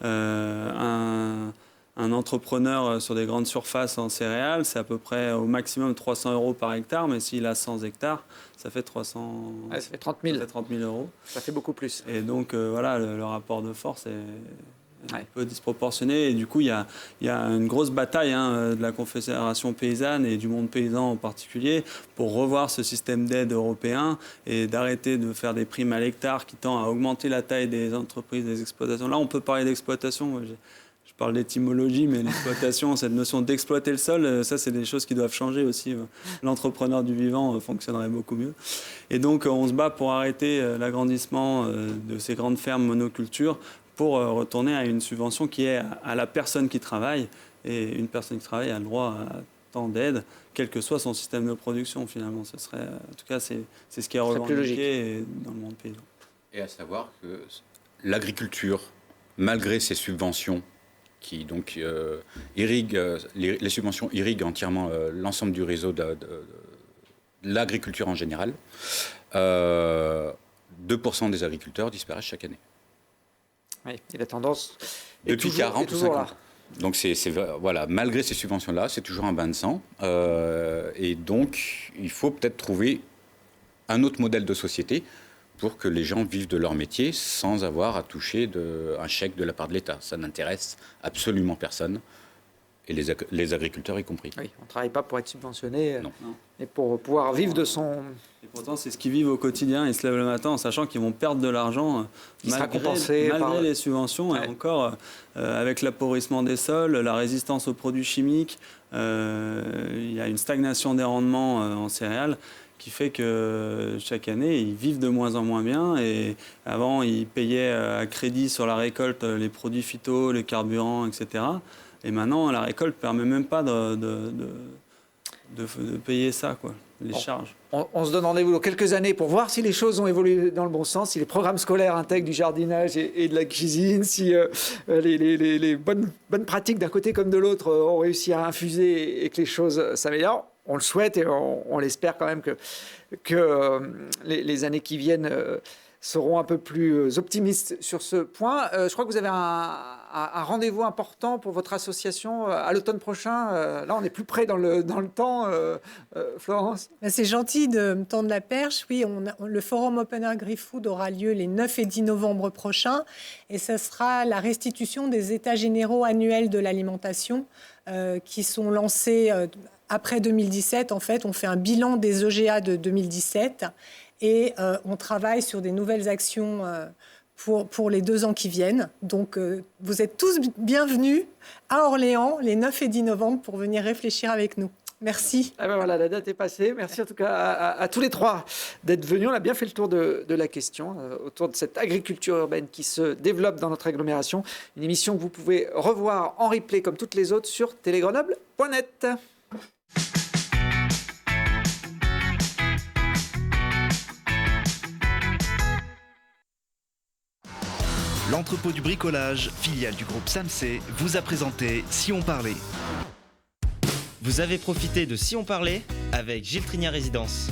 Un entrepreneur sur des grandes surfaces en céréales, c'est à peu près au maximum 300 € par hectare, mais s'il a 100 hectares, ça fait 300... ça fait 30 000. Ça fait 30 000 €. Ça fait beaucoup plus. Et donc, voilà, le rapport de force est un peu disproportionné. Et du coup, il y a une grosse bataille de la Confédération paysanne et du monde paysan en particulier pour revoir ce système d'aide européen et d'arrêter de faire des primes à l'hectare qui tend à augmenter la taille des entreprises, des exploitations. Là, on peut parler d'exploitation. Je parle d'étymologie, mais l'exploitation, cette notion d'exploiter le sol, ça, c'est des choses qui doivent changer aussi. L'entrepreneur du vivant fonctionnerait beaucoup mieux. Et donc, on se bat pour arrêter l'agrandissement de ces grandes fermes monocultures pour retourner à une subvention qui est à la personne qui travaille. Et une personne qui travaille a le droit à tant d'aide, quel que soit son système de production, finalement. Ce serait, en tout cas, c'est ce qui est revendiqué dans le monde paysan. Et à savoir que l'agriculture, malgré ses subventions, qui donc irriguent, les subventions irriguent entièrement l'ensemble du réseau de l'agriculture en général, 2% des agriculteurs disparaissent chaque année. Oui, et la tendance depuis 40 ou 50 ans. Donc voilà, malgré ces subventions-là, c'est toujours un bain de sang. Et donc, il faut peut-être trouver un autre modèle de société pour que les gens vivent de leur métier sans avoir à toucher un chèque de la part de l'État. Ça n'intéresse absolument personne, et les agriculteurs y compris. Oui, on ne travaille pas pour être subventionné, mais pour pouvoir vivre de son... Et pourtant, c'est ce qu'ils vivent au quotidien. Ils se lèvent le matin en sachant qu'ils vont perdre de l'argent malgré les subventions. Et encore, avec l'appauvrissement des sols, la résistance aux produits chimiques, il y a une stagnation des rendements en céréales qui fait que chaque année, ils vivent de moins en moins bien. Et avant, ils payaient à crédit sur la récolte les produits phyto, les carburants, etc. Et maintenant, la récolte ne permet même pas de payer ça, les charges. On se donne rendez-vous dans quelques années pour voir si les choses ont évolué dans le bon sens, si les programmes scolaires intègrent du jardinage et de la cuisine, si les bonnes pratiques d'un côté comme de l'autre ont réussi à infuser et que les choses s'améliorent. On le souhaite et on l'espère quand même que les années qui viennent seront un peu plus optimistes sur ce point. Je crois que vous avez un rendez-vous important pour votre association à l'automne prochain. Là, on est plus près dans le temps, Florence. C'est gentil de me tendre la perche. Oui, le Forum Open Agri-Food aura lieu les 9 et 10 novembre prochains. Et ce sera la restitution des états généraux annuels de l'alimentation qui sont lancés après 2017. En fait, on fait un bilan des EGA de 2017 et on travaille sur des nouvelles actions pour les 2 ans qui viennent. Donc, vous êtes tous bienvenus à Orléans les 9 et 10 novembre pour venir réfléchir avec nous. Merci. Ah ben voilà, la date est passée. Merci en tout cas à tous les 3 d'être venus. On a bien fait le tour de la question autour de cette agriculture urbaine qui se développe dans notre agglomération. Une émission que vous pouvez revoir en replay comme toutes les autres sur télégrenoble.net. L'entrepôt du bricolage, filiale du groupe Samsé, vous a présenté Si on parlait. Vous avez profité de Si on parlait avec Gilles Trigna Résidence.